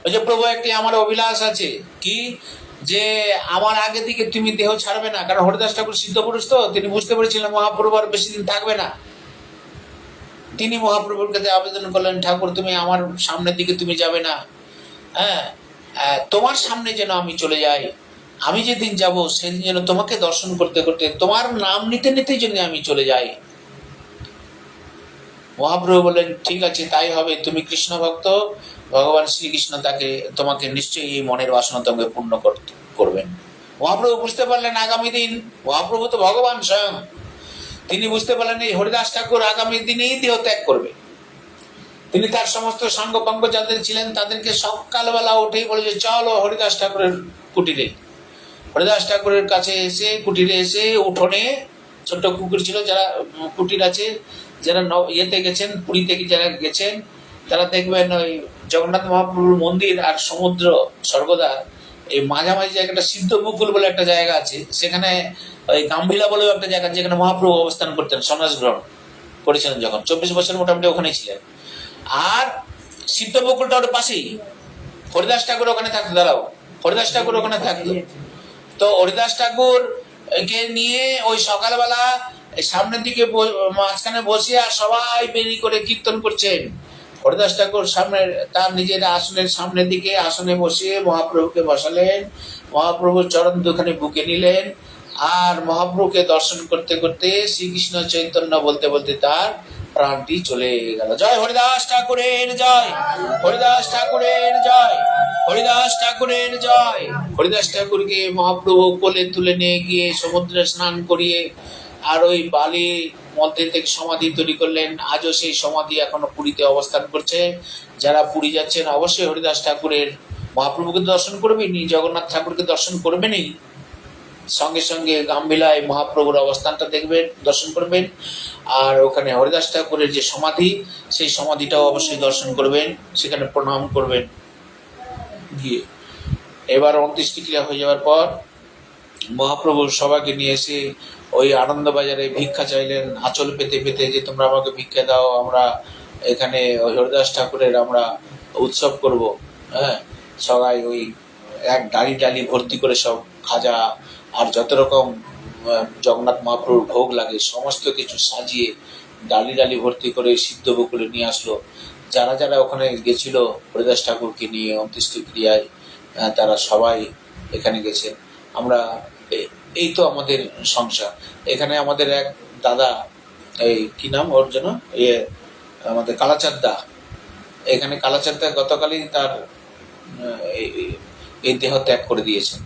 ওই যে প্রভু, একটি আমার অভিলাষ আছে কি, যে আমার আগে দিকে তুমি দেহ ছাড়বে না। কারণ হরিদাস ঠাকুর সিদ্ধ পুরুষ, তো তিনি বুঝতে পেরেছিলেন মহাপ্রভু আর বেশি দিন থাকবে না। তিনি মহাপ্রভুর কাছে আবেদন করলেন, ঠাকুর তুমি আমার সামনের দিকে তুমি যাবে না, হ্যাঁ, তোমার সামনে যেন আমি চলে যাই। আমি যেদিন যাব সেদিন যেন তোমাকে দর্শন করতে করতে, তোমার নাম নিতে নিতেই যেন আমি চলে যাই। মহাপ্রভু বললেন, ঠিক আছে, তাই হবে, তুমি কৃষ্ণ ভক্ত, ভগবান শ্রীকৃষ্ণ তোমাকে নিশ্চয়ই এই মনের বাসনা তোমাকে পূর্ণ করবেন। মহাপ্রভু বুঝতে পারলেন আগামী দিন, মহাপ্রভু তো ভগবান স্বয়ং, তিনি বুঝতে পারলেন এই হরিদাস ঠাকুর আগামী দিনেই দেহ ত্যাগ করবে। তিনি তার সমস্ত সাঙ্গ পাঙ্গ যাদের ছিলেন তাদেরকে সকালবেলা উঠেই বলে যে চলো হরিদাস ঠাকুরের কুটিরে। হরিদাস ঠাকুরের কাছে এসে, কুটিরে এসে উঠোনে ছোট্ট কুকুর ছিল, যারা কুটির আছে, যারা ইয়েতে গেছেন, পুরী থেকে যারা গেছেন তারা দেখবেন ওই জগন্নাথ মহাপ্রভুর মন্দির আর সমুদ্র সর্বদা এই মাঝামাঝি জায়গাটা সিদ্ধমুকুল বলে একটা জায়গা আছে, সেখানে ওই গাম্ভীলা বলেও একটা জায়গা, যেখানে মহাপ্রভু অবস্থান করতেন, সন্ন্যাস গ্রহণ করেছিলেন যখন 24 বছর মোটামুটি ওখানেই ছিলেন। আর সিদ্ধমুকুলটা ওর পাশেই, হরিদাস ঠাকুর ওখানে থাকতো, দাঁড়াও, হরিদাস ঠাকুর ওখানে থাকতো। তো হরিদাস ঠাকুর কে নিয়ে ওই সকালবেলা সামনের দিকে মাঝখানে বসে আর সবাই বেরি করে কীর্তন করছেন। হরিদাস ঠাকুর সামনে তার নিজের আসনের সামনের দিকে আসনে বসে মহাপ্রভুকে বসালেন, মহাপ্রভুর চরণ দুখানে বুকে নিলেন, আর মহাপ্রভুকে দর্শন করতে করতে শ্রীকৃষ্ণ চৈতন্য বলতে বলতে তার প্রাণটি চলে গেল। জয় হরিদাস ঠাকুরের জয়, হরিদাস ঠাকুরের জয়, হরিদাস ঠাকুরের জয়। হরিদাস ঠাকুরকে মহাপ্রভু কোলে তুলে নিয়ে গিয়ে সমুদ্রে স্নান করিয়ে আর ওই বালি মধ্যে থেকে সমাধি তৈরি করলেন। আজও সেই সমাধি এখনো পুরীতে অবস্থান করছে। যারা পুরী যাচ্ছেন অবশ্যই হরিদাস ঠাকুরের, মহাপ্রভুকে দর্শন করবেনই, জগন্নাথ ঠাকুরকে দর্শন করবেনই, সঙ্গে সঙ্গে গাম্ভীলায় মহাপ্রভুর অবস্থানটা দেখবেন, দর্শন করবেন। আর ওখানে হরিদাস ঠাকুরের যে সমাধি, সেই সমাধিটাও অবশ্যই দর্শন করবেন, সেখানে প্রণাম করবেন গিয়ে। এবার অন্ত্যেষ্টিক্রিয়া হয়ে যাওয়ার পর মহাপ্রভু সবাইকে নিয়ে এসে ওই আনন্দবাজারে ভিক্ষা চাইলেন, আঁচল পেতে পেতে, যে তোমরা আমাকে ভিক্ষা দাও, আমরা এখানে ওই হরিদাস ঠাকুরের আমরা উৎসব করব। হ্যাঁ, সবাই ওই এক ডালি ডালি ভর্তি করে সব খাজা আর যত রকম জগন্নাথ মহাপ্রভুর ভোগ লাগে সমস্ত কিছু সাজিয়ে ডালি ডালি ভর্তি করে সিদ্ধ বকুলে নিয়ে আসলো। যারা যারা ওখানে গেছিল হরিদাস ঠাকুরকে নিয়ে অন্ত্যেষ্টিক্রিয়ায়, তারা সবাই এখানে গেছেন। আমরা এই তো আমাদের সংসার। এখানে আমাদের এক দাদা, এই কি নাম ওর জন্য, আমাদের কালাচাঁদদা, এখানে কালাচাঁদদা গতকালই তার এই দেহ ত্যাগ করে দিয়েছেন।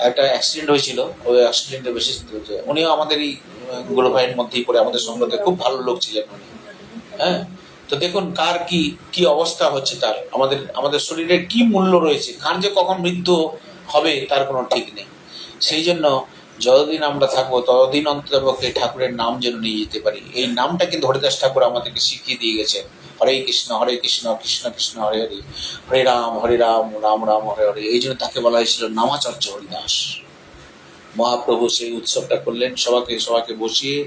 একটা অ্যাক্সিডেন্ট হয়েছিল, ওই অ্যাক্সিডেন্টে বেশি হয়েছে। উনিও আমাদের এই গুরু ভাইয়ের মধ্যেই পড়ে, আমাদের সঙ্গে খুব ভালো লোক ছিলেন উনি। হ্যাঁ, তো দেখুন কার কি কি অবস্থা হচ্ছে, তার আমাদের শরীরের কি মূল্য রয়েছে, কার যে কখন মৃত্যু হবে তার কোনো ঠিক নেই। সেই জন্য যতদিন আমরা থাকবো ততদিন অন্ততপক্ষে ঠাকুরের নাম যেন নিয়ে যেতে পারি। এই নামটা কিন্তু হরিদাস ঠাকুর আমাদেরকে শিখিয়ে দিয়ে গেছেন। হরে কৃষ্ণ কৃষ্ণ কৃষ্ণ হরে হরে, হরে রাম রাম রাম হরে হরে। এই জন্য তাকে বলা হয়েছিল নামাচার্য হরিদাস। মহাপ্রভু সেই উৎসবটা করলেন, সবাইকে বসিয়ে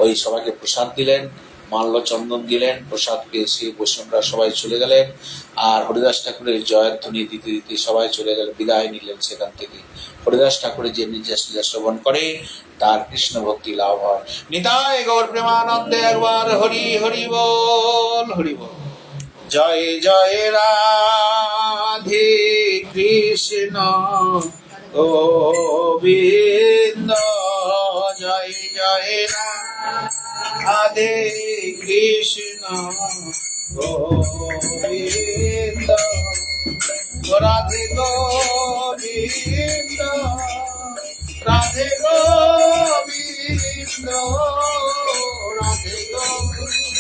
ওই সবাইকে প্রসাদ দিলেন, মাল্য চন্দন দিলেন, প্রসাদ পেয়ে সে বৈষ্ণবরা সবাই চলে গেলেন। আর হরিদাস ঠাকুরের জয়ের ধ্বনি দিতে দিতে সবাই চলে গেলেন, বিদায় নিলেন সেখান থেকে। হরিদাস ঠাকুরের যে নির্যাস শ্রবণ করে তার কৃষ্ণ ভক্তি লাভ হয়। নিতাই গৌর প্রেমানন্দে একবার হরি হরি বল, হরি বল। জয় জয় রাধে কৃষ্ণ গোবিন্দ, জয় জয় রাধে কৃষ্ণ গোবিন্দ, রাধে গোবিন্দ, রাধে গোবিন্দ, রাধে গোবিন্দ।